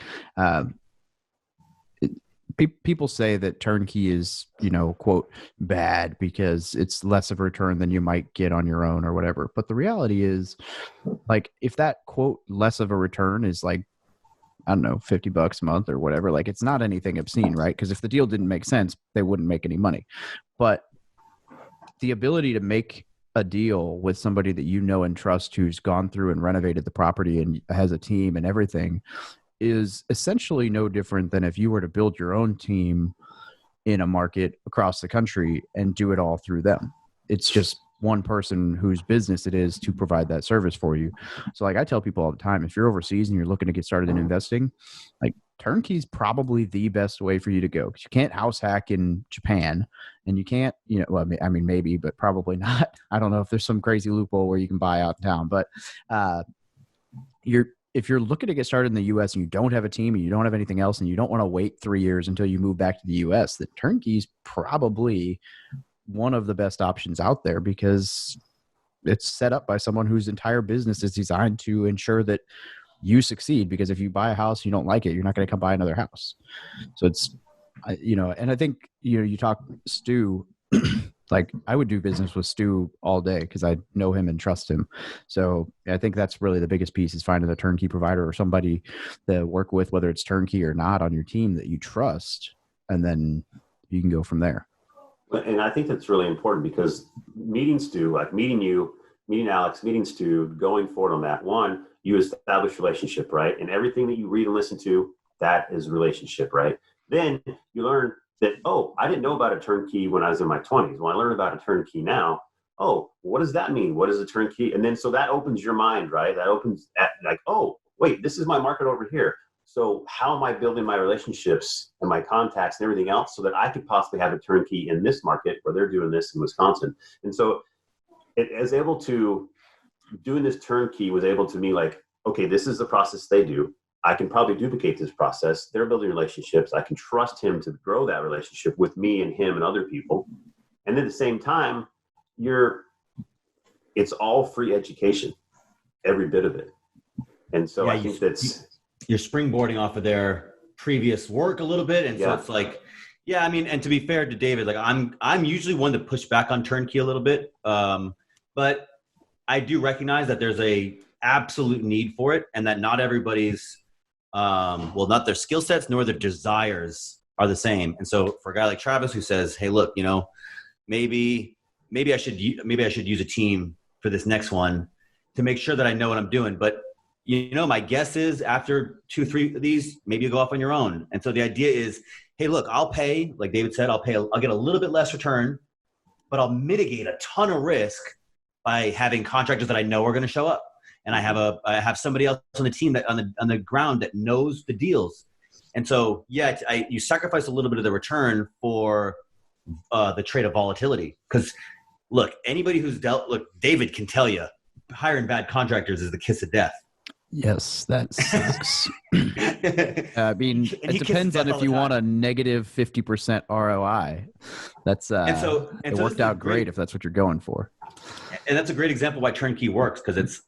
Speaker 1: People say that turnkey is, quote, bad because it's less of a return than you might get on your own or whatever. But the reality is, like, if that quote less of a return is like, I don't know, $50 a month or whatever, like it's not anything obscene, right? Because if the deal didn't make sense, they wouldn't make any money. But the ability to make a deal with somebody that you know and trust who's gone through and renovated the property and has a team and everything is essentially no different than if you were to build your own team in a market across the country and do it all through them. It's just one person whose business it is to provide that service for you. So like I tell people all the time, if you're overseas and you're looking to get started in investing, like turnkey is probably the best way for you to go, because you can't house hack in Japan and you can't, I mean, maybe, but probably not. I don't know if there's some crazy loophole where you can buy out in town, but if you're looking to get started in the US and you don't have a team and you don't have anything else and you don't want to wait 3 years until you move back to the US, the turnkey is probably one of the best options out there because it's set up by someone whose entire business is designed to ensure that you succeed. Because if you buy a house, you don't like it, you're not going to come buy another house. So it's, and I think, you talk Stu, like I would do business with Stu all day because I know him and trust him. So I think that's really the biggest piece is finding a turnkey provider or somebody to work with, whether it's turnkey or not, on your team that you trust. And then you can go from there.
Speaker 4: And I think that's really important because meeting Stu, like meeting you, meeting Alex, meeting Stu, going forward on that, one, you establish relationship, right? And everything that you read and listen to, that is relationship, right? Then you learn that, oh, I didn't know about a turnkey when I was in my 20s. When I learned about a turnkey now, oh, what does that mean? What is a turnkey? And then so that opens your mind, right? That opens at like, oh, wait, this is my market over here. So how am I building my relationships and my contacts and everything else so that I could possibly have a turnkey in this market where they're doing this in Wisconsin? And so it is able to, doing this turnkey was able to me like, okay, this is the process they do. I can probably duplicate this process. They're building relationships. I can trust him to grow that relationship with me and him and other people. And at the same time, it's all free education, every bit of it. And so I think
Speaker 2: you're springboarding off of their previous work a little bit. And so it's like, yeah, I mean, and to be fair to David, like I'm usually one to push back on turnkey a little bit. But I do recognize that there's a absolute need for it and that not everybody's, not their skill sets nor their desires are the same. And so for a guy like Travis who says, hey, look, maybe I should use a team for this next one to make sure that I know what I'm doing. But my guess is after 2-3 of these, maybe you go off on your own. And so the idea is, hey, look, I'll pay, like David said, I'll get a little bit less return, but I'll mitigate a ton of risk by having contractors that I know are going to show up. And I have somebody else on the team that on the ground that knows the deals. And so, you sacrifice a little bit of the return for the trade of volatility. Because look, anybody who's David can tell you, hiring bad contractors is the kiss of death.
Speaker 1: Yes, that sucks. I mean, it depends on if you want a negative 50% ROI. That's it worked out great if that's what you're going for.
Speaker 2: And that's a great example why turnkey works, because it's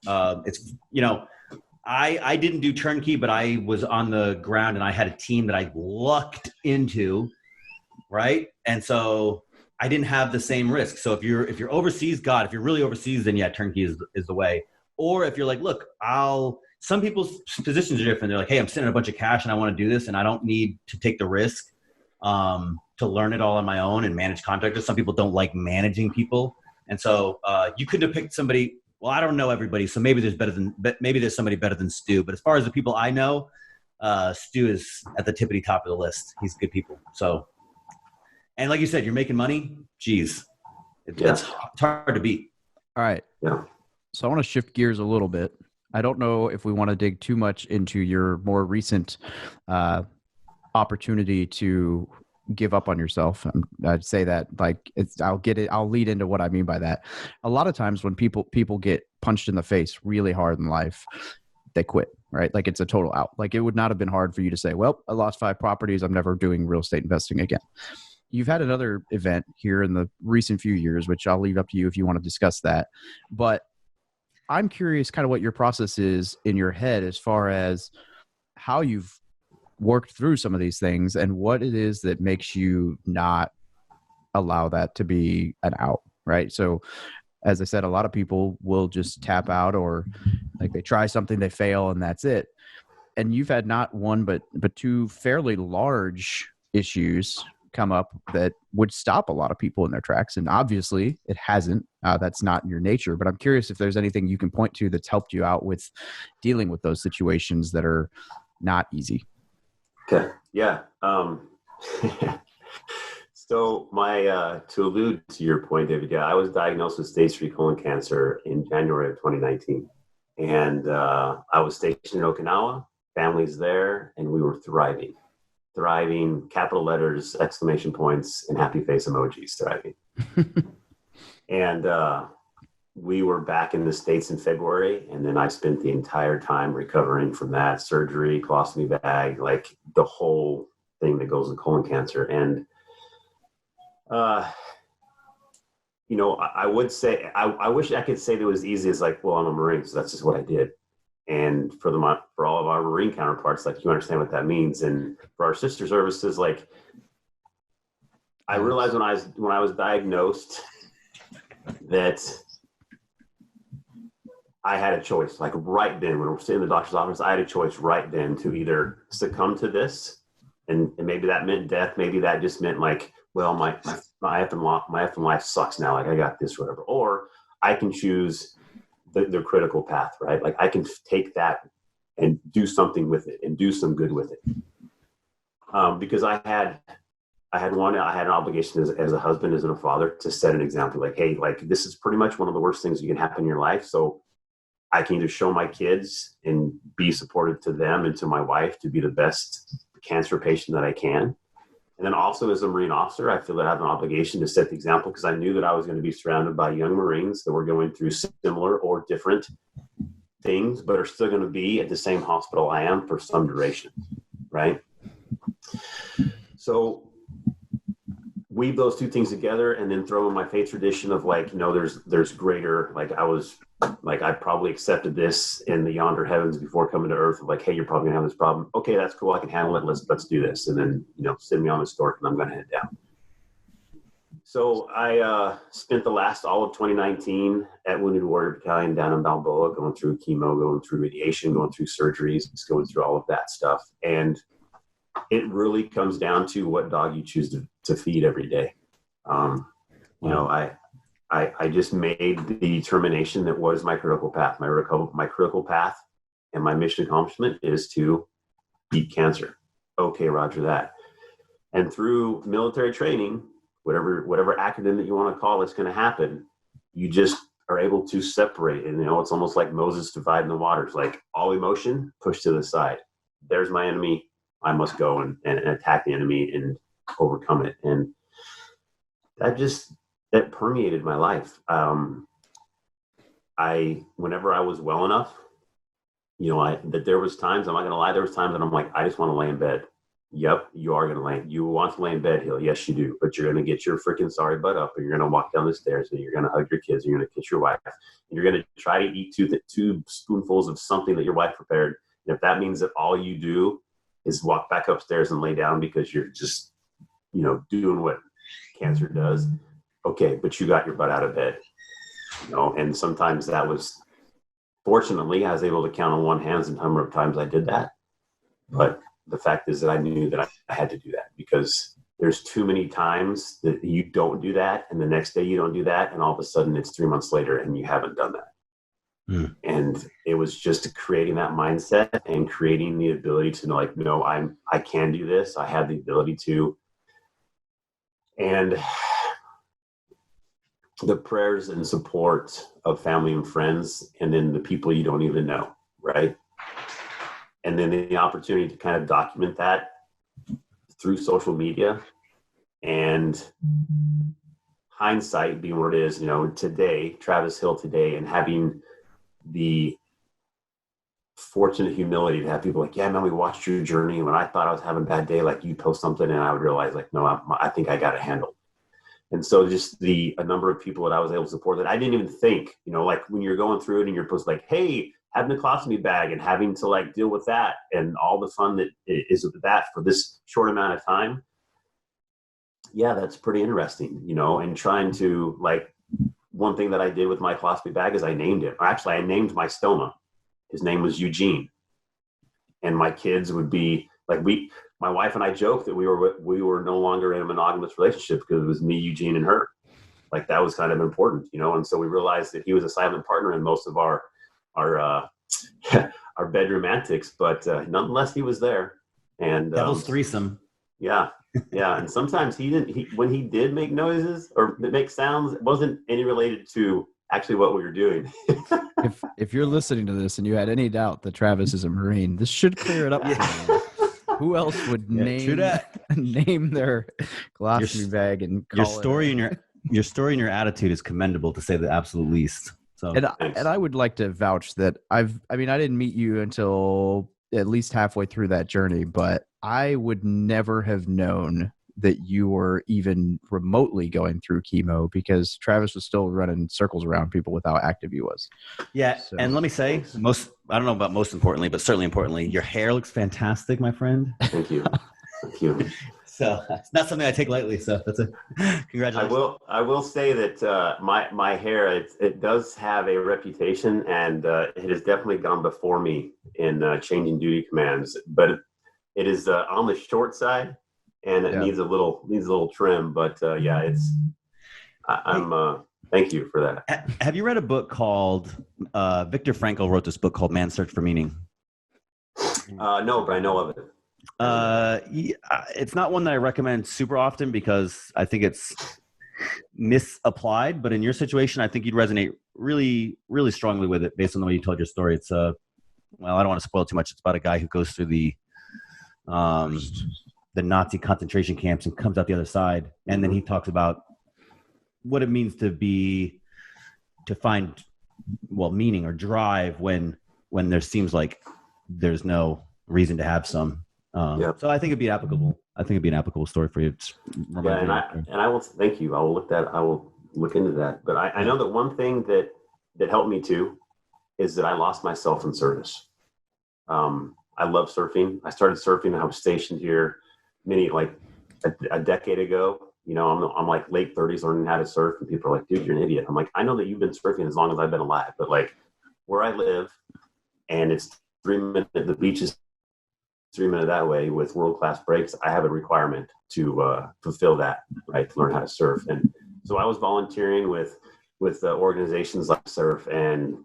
Speaker 2: I didn't do turnkey, but I was on the ground and I had a team that I lucked into, right? And so I didn't have the same risk. So if you're overseas, if you're really overseas, then turnkey is the way. Or if you're like, look, some people's positions are different. They're like, hey, I'm sending a bunch of cash and I want to do this and I don't need to take the risk to learn it all on my own and manage contractors. Some people don't like managing people. And so you couldn't have picked somebody. Well, I don't know everybody. So maybe there's somebody better than Stu. But as far as the people I know, Stu is at the tippity top of the list. He's good people. So, and like you said, you're making money. Geez, it's hard to beat.
Speaker 1: All right.
Speaker 4: Yeah.
Speaker 1: So I want to shift gears a little bit. I don't know if we want to dig too much into your more recent opportunity to give up on yourself. I'd say that I'll lead into what I mean by that. A lot of times when people get punched in the face really hard in life, they quit, right? Like it's a total out. Like it would not have been hard for you to say, well, I lost 5 properties. I'm never doing real estate investing again. You've had another event here in the recent few years, which I'll leave up to you if you want to discuss that. But I'm curious kind of what your process is in your head as far as how you've worked through some of these things and what it is that makes you not allow that to be an out, right? So as I said, a lot of people will just tap out or like they try something, they fail, and that's it. And you've had not one, but 2 fairly large issues come up that would stop a lot of people in their tracks. And obviously it hasn't. That's not in your nature, but I'm curious if there's anything you can point to that's helped you out with dealing with those situations that are not easy.
Speaker 4: Okay. Yeah. So to allude to your point, David, I was diagnosed with stage 3 colon cancer in January of 2019. And I was stationed in Okinawa, families there, and we were thriving, capital letters, exclamation points, and happy face emojis, thriving. And we were back in the States in February, and then I spent the entire time recovering from that surgery, colostomy bag, like the whole thing that goes with colon cancer. And, I would say, I wish I could say that it was easy as like, well, I'm a Marine, so that's just what I did. And for all of our Marine counterparts, like you understand what that means. And for our sister services, like I realized when I was diagnosed that I had a choice, like right then when we're sitting in the doctor's office, I had a choice right then to either succumb to this. And maybe that meant death. Maybe that just meant like, well, my effing life sucks now. Like I got this, whatever. Or I can choose the critical path, right? Like I can take that and do something with it and do some good with it. Because I had an obligation as a husband, as a father, to set an example. Like, hey, like this is pretty much one of the worst things that can happen in your life. So I can either show my kids and be supportive to them and to my wife to be the best cancer patient that I can. And then also as a Marine officer, I feel that I have an obligation to set the example, because I knew that I was going to be surrounded by young Marines that were going through similar or different things, but are still going to be at the same hospital I am for some duration, right? So weave those two things together, and then throw in my faith tradition of like, you know, there's greater, like I probably accepted this in the yonder heavens before coming to earth of like, hey, you're probably gonna have this problem. Okay, that's cool. I can handle it. Let's do this. And then, you know, send me on this stork and I'm going to head down. So I spent the last all of 2019 at Wounded Warrior Battalion down in Balboa, going through chemo, going through radiation, going through surgeries, going through all of that stuff. And it really comes down to what dog you choose to feed every day. You know, I just made the determination that was my critical path. My critical path and my mission accomplishment is to beat cancer. Okay, roger that. And through military training, whatever acronym that you want to call it's going to happen, you just are able to separate. And, you know, it's almost like Moses dividing the waters, like all emotion pushed to the side. There's my enemy. I must go and attack the enemy and overcome it. And that permeated my life. Whenever I was well enough, you know, there was times, I'm not going to lie, there was times that I'm like, I just want to lay in bed. Yep, you are going to lay. You want to lay in bed, Hill. Yes, you do. But you're going to get your freaking sorry butt up, and you're going to walk down the stairs, and you're going to hug your kids, and you're going to kiss your wife, and you're going to try to eat two spoonfuls of something that your wife prepared. And if that means that all you do is walk back upstairs and lay down because you're just, you know, doing what cancer does, okay, but you got your butt out of bed, you know. And sometimes that was, fortunately, I was able to count on one hand the number of times I did that. But the fact is that I knew that I had to do that, because there's too many times that you don't do that, and the next day you don't do that, and all of a sudden it's 3 months later and you haven't done that. And it was just creating that mindset and creating the ability to know, like, no, I can do this. I have the ability to. And the prayers and support of family and friends, and then the people you don't even know, right? And then the opportunity to kind of document that through social media, and hindsight being what it is, you know, today, Travis Hill today, and having the fortunate humility to have people like, yeah, man, we watched your journey. When I thought I was having a bad day, like, you post something and I would realize, like, no, I think I got it handled. And so just a number of people that I was able to support that I didn't even think, you know, like when you're going through it and you're post like, hey, having a colostomy bag and having to like deal with that and all the fun that is with that for this short amount of time. Yeah, that's pretty interesting, you know. And trying to, like, one thing that I did with my colostomy bag is I named it. Or actually, I named my stoma. His name was Eugene. And my kids would be like, my wife and I joked that we were no longer in a monogamous relationship because it was me, Eugene, and her. Like, that was kind of important, you know. And so we realized that he was a silent partner in most of our bedroom antics, but nonetheless, he was there. And
Speaker 2: Devil's threesome.
Speaker 4: Yeah. Yeah. And sometimes when he did make noises or make sounds, it wasn't any related to actually what we were doing.
Speaker 1: if you're listening to this and you had any doubt that Travis is a Marine, this should clear it up. For you. Who else would name their colostomy bag and call
Speaker 2: your story and your story and your attitude is commendable, to say the absolute least. So,
Speaker 1: and I would like to vouch that I didn't meet you until at least halfway through that journey, but I would never have known that you were even remotely going through chemo, because Travis was still running circles around people with how active he was.
Speaker 2: Yeah. So. And let me say, I don't know about most importantly, but certainly importantly, your hair looks fantastic, my friend.
Speaker 4: Thank you. Thank you.
Speaker 2: So it's not something I take lightly. So that's a congratulations.
Speaker 4: I will say that my hair, it does have a reputation, and it has definitely gone before me in changing duty commands, but it is on the short side, and it needs a little trim. But yeah, I'm thank you for that.
Speaker 2: Have you read a book called Viktor Frankl wrote this book called Man's Search for Meaning?
Speaker 4: No, but I know of it.
Speaker 2: It's not one that I recommend super often because I think it's misapplied, but in your situation, I think you'd resonate really, really strongly with it based on the way you told your story. It's well, I don't want to spoil too much. It's about a guy who goes through the Nazi concentration camps and comes out the other side. And then he talks about what it means to find meaning or drive when there seems like there's no reason to have some. So I think it'd be applicable. I think it'd be an applicable story for you.
Speaker 4: And I will thank you. I will look into that. But I know that one thing that helped me too is that I lost myself in service. I love surfing. I started surfing and I was stationed here a decade ago. You know, I'm like late 30s learning how to surf, and people are like, dude, you're an idiot. I'm like, I know that you've been surfing as long as I've been alive, but like where I live, and it's 3 minutes, the beach is 3 minutes that way with world-class breaks, I have a requirement to fulfill that, right, to learn how to surf. And so I was volunteering with organizations like Surf and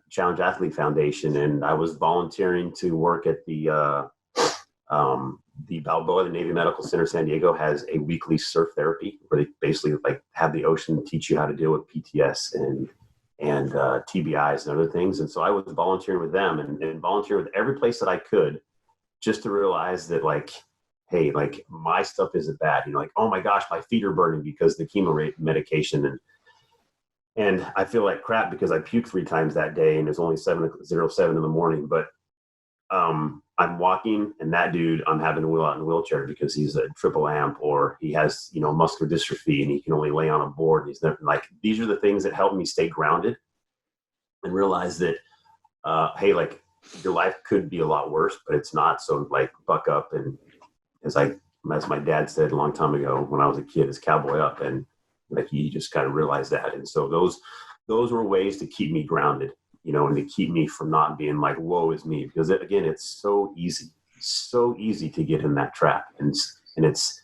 Speaker 4: Challenge Athlete Foundation, and I was volunteering to work at the Balboa, the Navy Medical Center San Diego, has a weekly surf therapy where they basically like have the ocean teach you how to deal with PTS and TBIs and other things. And so I was volunteering with them and volunteering with every place that I could, just to realize that like, hey, like my stuff isn't bad. You know, like, oh my gosh, my feet are burning because the chemo medication, and I feel like crap because I puked 3 times that day and it's only 7:07 in the morning. But I'm walking, and that dude, I'm having to wheel out in a wheelchair because he's a triple amp, or he has, you know, muscular dystrophy and he can only lay on a board. And he's never like, these are the things that help me stay grounded and realize that, hey, like your life could be a lot worse, but it's not. So like buck up. And as my dad said a long time ago, when I was a kid, is cowboy up. And like, you just kind of realize that. And so those were ways to keep me grounded, you know, and to keep me from not being like, woe is me, because again, it's so easy to get in that trap. And it's,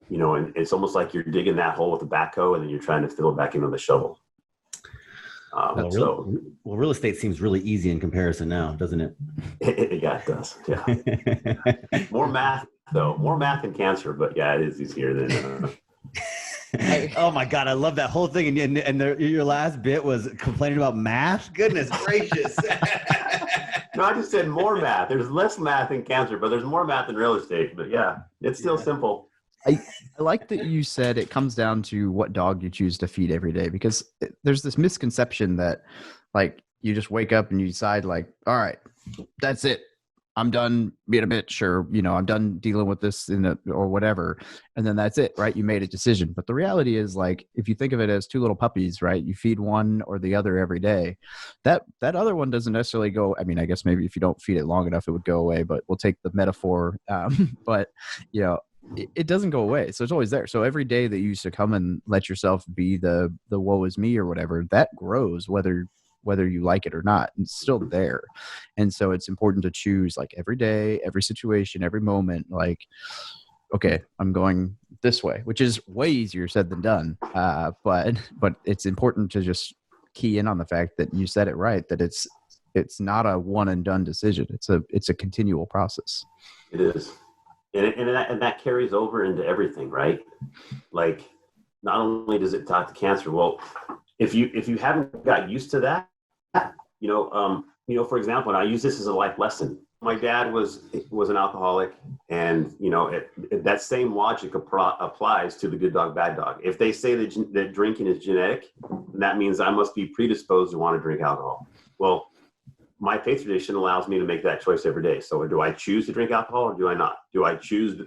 Speaker 4: you know, and it's almost like you're digging that hole with a backhoe and then you're trying to fill it back into the shovel.
Speaker 2: Real estate seems really easy in comparison now, doesn't it?
Speaker 4: Yeah, it does. Yeah. More math than cancer, but yeah, it is easier than,
Speaker 2: oh my God, I love that whole thing. And your last bit was complaining about math. Goodness gracious.
Speaker 4: No, I just said more math. There's less math in cancer, but there's more math in real estate. But yeah, it's still simple.
Speaker 1: I like that you said it comes down to what dog you choose to feed every day, because there's this misconception that like you just wake up and you decide like, all right, that's it. I'm done being a bitch, or, you know, I'm done dealing with this or whatever. And then that's it, right? You made a decision. But the reality is, like, if you think of it as 2 little puppies, right? You feed one or the other every day. That other one doesn't necessarily go. I mean, I guess maybe if you don't feed it long enough, it would go away, but we'll take the metaphor. But, you know, it doesn't go away. So it's always there. So every day that you succumb and let yourself be the woe is me or whatever, that grows, whether you like it or not. It's still there. And so it's important to choose, like, every day, every situation, every moment, like, okay, I'm going this way, which is way easier said than done. But it's important to just key in on the fact that you said it right, that it's not a one and done decision. It's a continual process.
Speaker 4: It is. And that carries over into everything, right? Like, not only does it talk to cancer, well, if you haven't got used to that, you know, for example, and I use this as a life lesson. My dad was an alcoholic, and, you know, that same logic applies to the good dog, bad dog. If they say that drinking is genetic, that means I must be predisposed to want to drink alcohol. Well, my faith tradition allows me to make that choice every day. So do I choose to drink alcohol or do I not? Do I choose,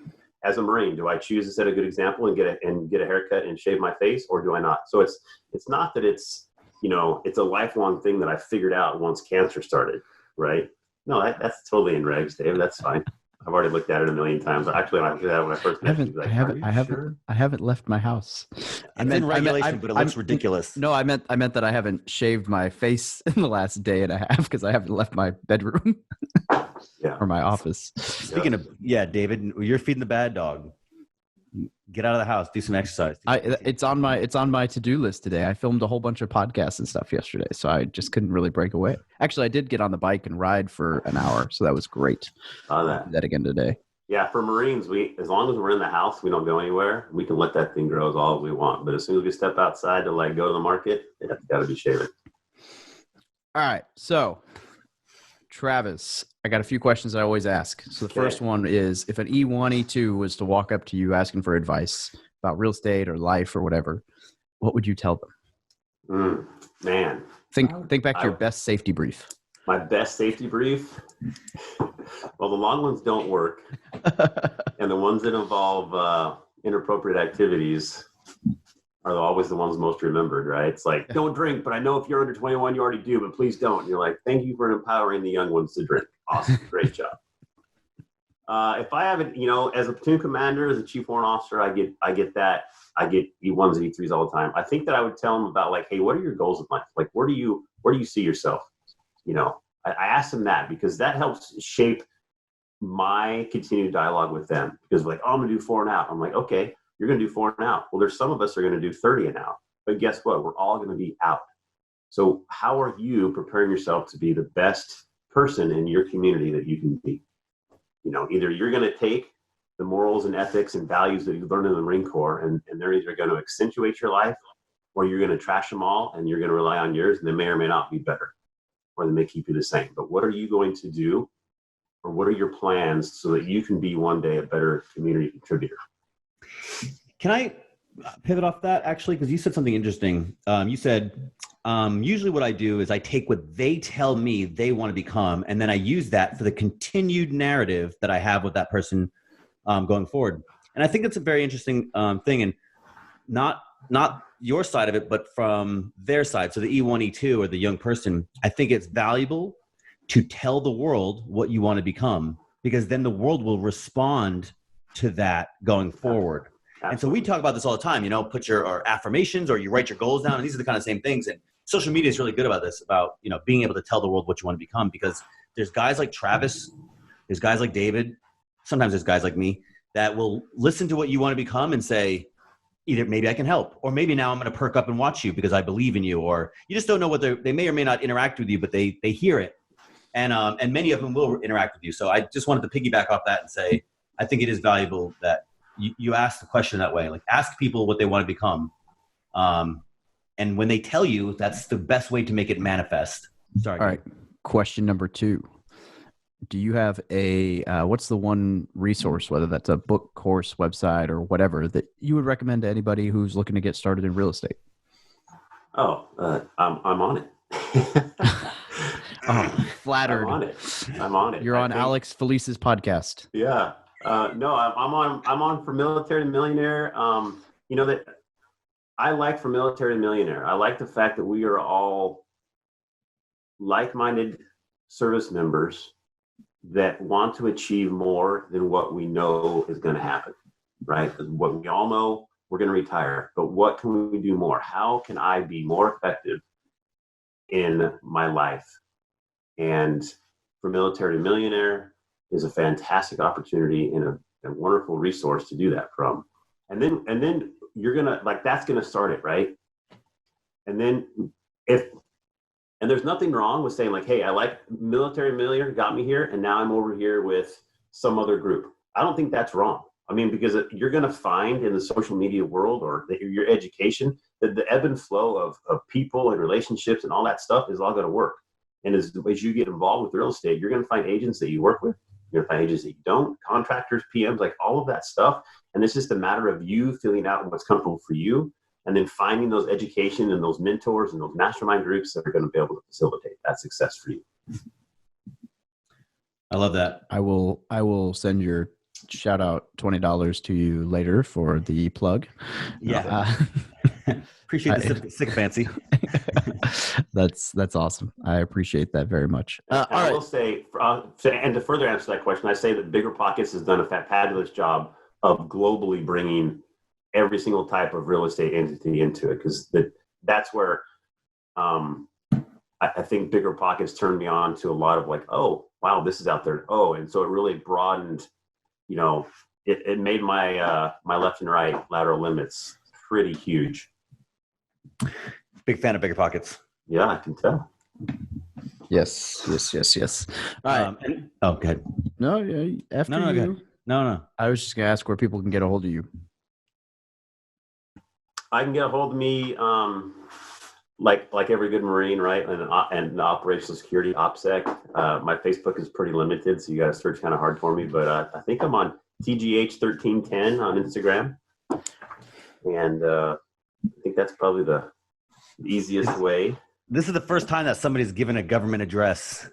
Speaker 4: as a Marine, do I choose to set a good example and get a haircut and shave my face, or do I not? So it's not that it's, you know, it's a lifelong thing that I figured out once cancer started, right? No, that's totally in regs, Dave. That's fine. I've already looked at it a million times. Actually, I looked at it when I first met you.
Speaker 1: I haven't left my house.
Speaker 2: It's in regulation, but it looks ridiculous.
Speaker 1: No, I meant that I haven't shaved my face in the last day and a half because I haven't left my bedroom or my office.
Speaker 2: Speaking of, David, you're feeding the bad dog. Get out of the house, do some exercise.
Speaker 1: It's on my to-do list today. I filmed a whole bunch of podcasts and stuff yesterday, so I just couldn't really break away. Actually, I did get on the bike and ride for an hour, so that was great. I'll do that again today.
Speaker 4: Yeah, for Marines, as long as we're in the house, we don't go anywhere. We can let that thing grow as all as we want. But as soon as we step outside to like go to the market, it's got to be shaven.
Speaker 1: All right, so Travis, I got a few questions I always ask. So the first one is, if an E1, E2 was to walk up to you asking for advice about real estate or life or whatever, what would you tell them?
Speaker 4: Man.
Speaker 1: Think back to your best safety brief.
Speaker 4: My best safety brief? Well, the long ones don't work. And the ones that involve inappropriate activities are always the ones most remembered, right? It's like, don't drink, but I know if you're under 21, you already do, but please don't. And you're like, thank you for empowering the young ones to drink. Awesome. Great job. If I have it, as a platoon commander, as a chief warrant officer, I get that. I get E1s and E3s all the time. I think that I would tell them about like, hey, what are your goals in life? Like, where do you see yourself? I ask them that because that helps shape my continued dialogue with them, because like, oh, I'm going to do 4 and out. I'm like, okay, you're going to do 4 and out. Well, there's some of us are going to do 30 and out, but guess what? We're all going to be out. So how are you preparing yourself to be the best person in your community that you can be? Either you're going to take the morals and ethics and values that you learned in the Marine Corps, and they're either going to accentuate your life, or you're going to trash them all and you're going to rely on yours, and they may or may not be better, or they may keep you the same. But what are you going to do, or what are your plans so that you can be one day a better community contributor?
Speaker 2: Can I pivot off that, actually? Because you said something interesting. You said, usually what I do is I take what they tell me they want to become, and then I use that for the continued narrative that I have with that person going forward. And I think that's a very interesting thing, and not your side of it, but from their side. So the E1, E2, or the young person, I think it's valuable to tell the world what you want to become, because then the world will respond to that going forward. Absolutely. And so we talk about this all the time, put your affirmations, or you write your goals down, and these are the kind of same things. And social media is really good about this, about, being able to tell the world what you want to become, because there's guys like Travis, there's guys like David, sometimes there's guys like me that will listen to what you want to become and say, either maybe I can help, or maybe now I'm going to perk up and watch you because I believe in you, or you just don't know what they may or may not interact with you, but they hear it. And many of them will interact with you. So I just wanted to piggyback off that and say, I think it is valuable that you ask the question that way, like ask people what they want to become. And when they tell you, that's the best way to make it manifest. Sorry.
Speaker 1: All right. Question number 2. Do you have what's the one resource, whether that's a book, course, website, or whatever, that you would recommend to anybody who's looking to get started in real estate?
Speaker 4: I'm on it.
Speaker 1: Flattered.
Speaker 4: I'm on it.
Speaker 1: You're on Alex Felice's podcast.
Speaker 4: Yeah. No, I'm on for Military Millionaire. That I like for Military Millionaire. I like the fact that we are all like-minded service members that want to achieve more than what we know is going to happen, right? What we all know, we're going to retire, but what can we do more? How can I be more effective in my life? And for Military Millionaire is a fantastic opportunity and a wonderful resource to do that from. And then you're going to, like, that's going to start it, right? And then and there's nothing wrong with saying like, hey, I like Military Millionaire, got me here, and now I'm over here with some other group. I don't think that's wrong. I mean, because you're going to find in the social media world, or your education, that the ebb and flow of people and relationships and all that stuff is all going to work. And as you get involved with real estate, you're going to find agents that you work with. You're going to find agents that you don't, contractors, PMs, like all of that stuff. And it's just a matter of you filling out what's comfortable for you, and then finding those education and those mentors and those mastermind groups that are going to be able to facilitate that success for you.
Speaker 2: I love that.
Speaker 1: I will send your shout out $20 to you later for the plug.
Speaker 2: Yeah. Appreciate the sick fancy.
Speaker 1: That's awesome. I appreciate that very much.
Speaker 4: I will say, and to further answer that question, I say that Bigger Pockets has done a fabulous job of globally bringing every single type of real estate entity into it, because that's where I think Bigger Pockets turned me on to a lot of like, oh, wow, this is out there. Oh, and so it really broadened, it made my my left and right lateral limits pretty huge.
Speaker 2: Big fan of bigger pockets.
Speaker 4: Yeah, I can tell.
Speaker 1: Yes. All right.
Speaker 2: Go ahead.
Speaker 1: No, yeah. After
Speaker 2: No,
Speaker 1: you.
Speaker 2: go ahead. No.
Speaker 1: I was just gonna ask where people can get a hold of you.
Speaker 4: I can get a hold of me, like every good Marine, right? And the operational security OPSEC. My Facebook is pretty limited, so you got to search kind of hard for me. But I think I'm on TGH1310 on Instagram, and I think that's probably the easiest way.
Speaker 2: This is the first time that somebody's given a government address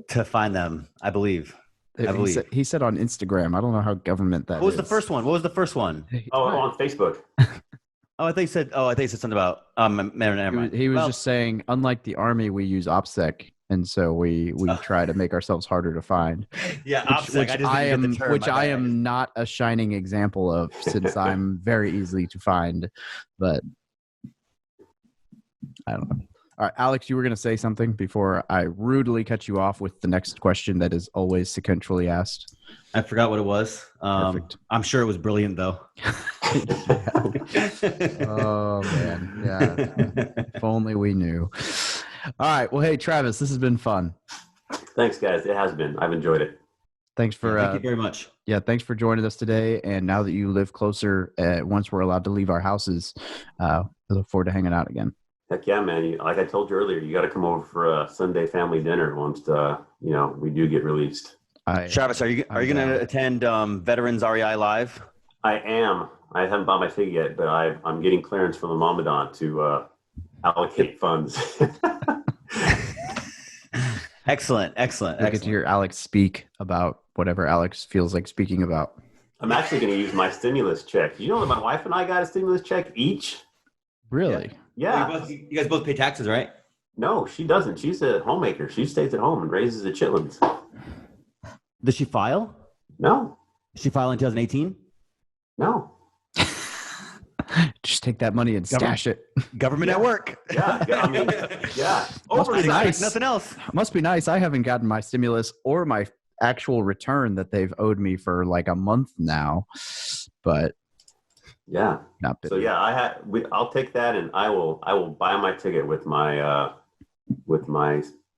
Speaker 2: to find them, I believe.
Speaker 1: He said on Instagram. I don't know how government that is.
Speaker 2: What was the first one?
Speaker 4: Oh, on Facebook.
Speaker 2: Oh, I think he said something about never mind.
Speaker 1: He was just saying, unlike the Army, we use OPSEC, and so we try to make ourselves harder to find.
Speaker 2: Yeah, OPSEC.
Speaker 1: Which I am not a shining example of, since I'm very easily to find. But I don't know. All right, Alex, you were going to say something before I rudely cut you off with the next question that is always sequentially asked.
Speaker 2: I forgot what it was.
Speaker 1: Perfect.
Speaker 2: I'm sure it was brilliant, though.
Speaker 1: Oh, man. Yeah. If only we knew. All right. Well, hey, Travis, this has been fun.
Speaker 4: Thanks, guys. It has been. I've enjoyed it.
Speaker 1: Thanks for
Speaker 2: thank you very much.
Speaker 1: Yeah, thanks for joining us today. And now that you live closer, once we're allowed to leave our houses, I look forward to hanging out again.
Speaker 4: Heck yeah, man. Like I told you earlier, you got to come over for a Sunday family dinner once we do get released.
Speaker 2: Travis, are you going to attend Veterans REI Live?
Speaker 4: I am. I haven't bought my ticket yet, but I'm getting clearance from the Ramadan to allocate funds.
Speaker 2: Excellent.
Speaker 1: I get to hear Alex speak about whatever Alex feels like speaking about.
Speaker 4: I'm actually going to use my stimulus check. You know that my wife and I got a stimulus check each?
Speaker 1: Really?
Speaker 4: Yeah.
Speaker 2: Well, you guys both pay taxes, right?
Speaker 4: No, she doesn't. She's a homemaker. She stays at home and raises the chitlins.
Speaker 2: Does she file?
Speaker 4: No.
Speaker 2: Did she file in 2018?
Speaker 4: No.
Speaker 1: Just take that money and stash it.
Speaker 2: Government at work.
Speaker 4: Yeah. I mean, yeah.
Speaker 1: Must be nice.
Speaker 2: Nothing else.
Speaker 1: Must be nice. I haven't gotten my stimulus or my actual return that they've owed me for like a month now. But
Speaker 4: yeah.
Speaker 1: Not
Speaker 4: so yeah, I'll take that, and I will buy my ticket with my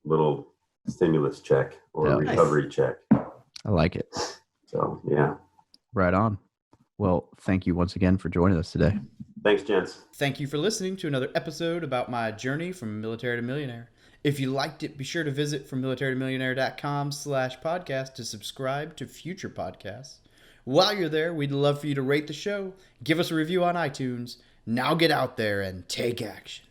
Speaker 4: little stimulus check or recovery check.
Speaker 1: I like it.
Speaker 4: So yeah.
Speaker 1: Right on. Well, thank you once again for joining us today.
Speaker 4: Thanks, gents.
Speaker 5: Thank you for listening to another episode about my journey from military to millionaire. If you liked it, be sure to visit FromMilitaryToMillionaire.com/podcast to subscribe to future podcasts. While you're there, we'd love for you to rate the show, give us a review on iTunes. Now get out there and take action.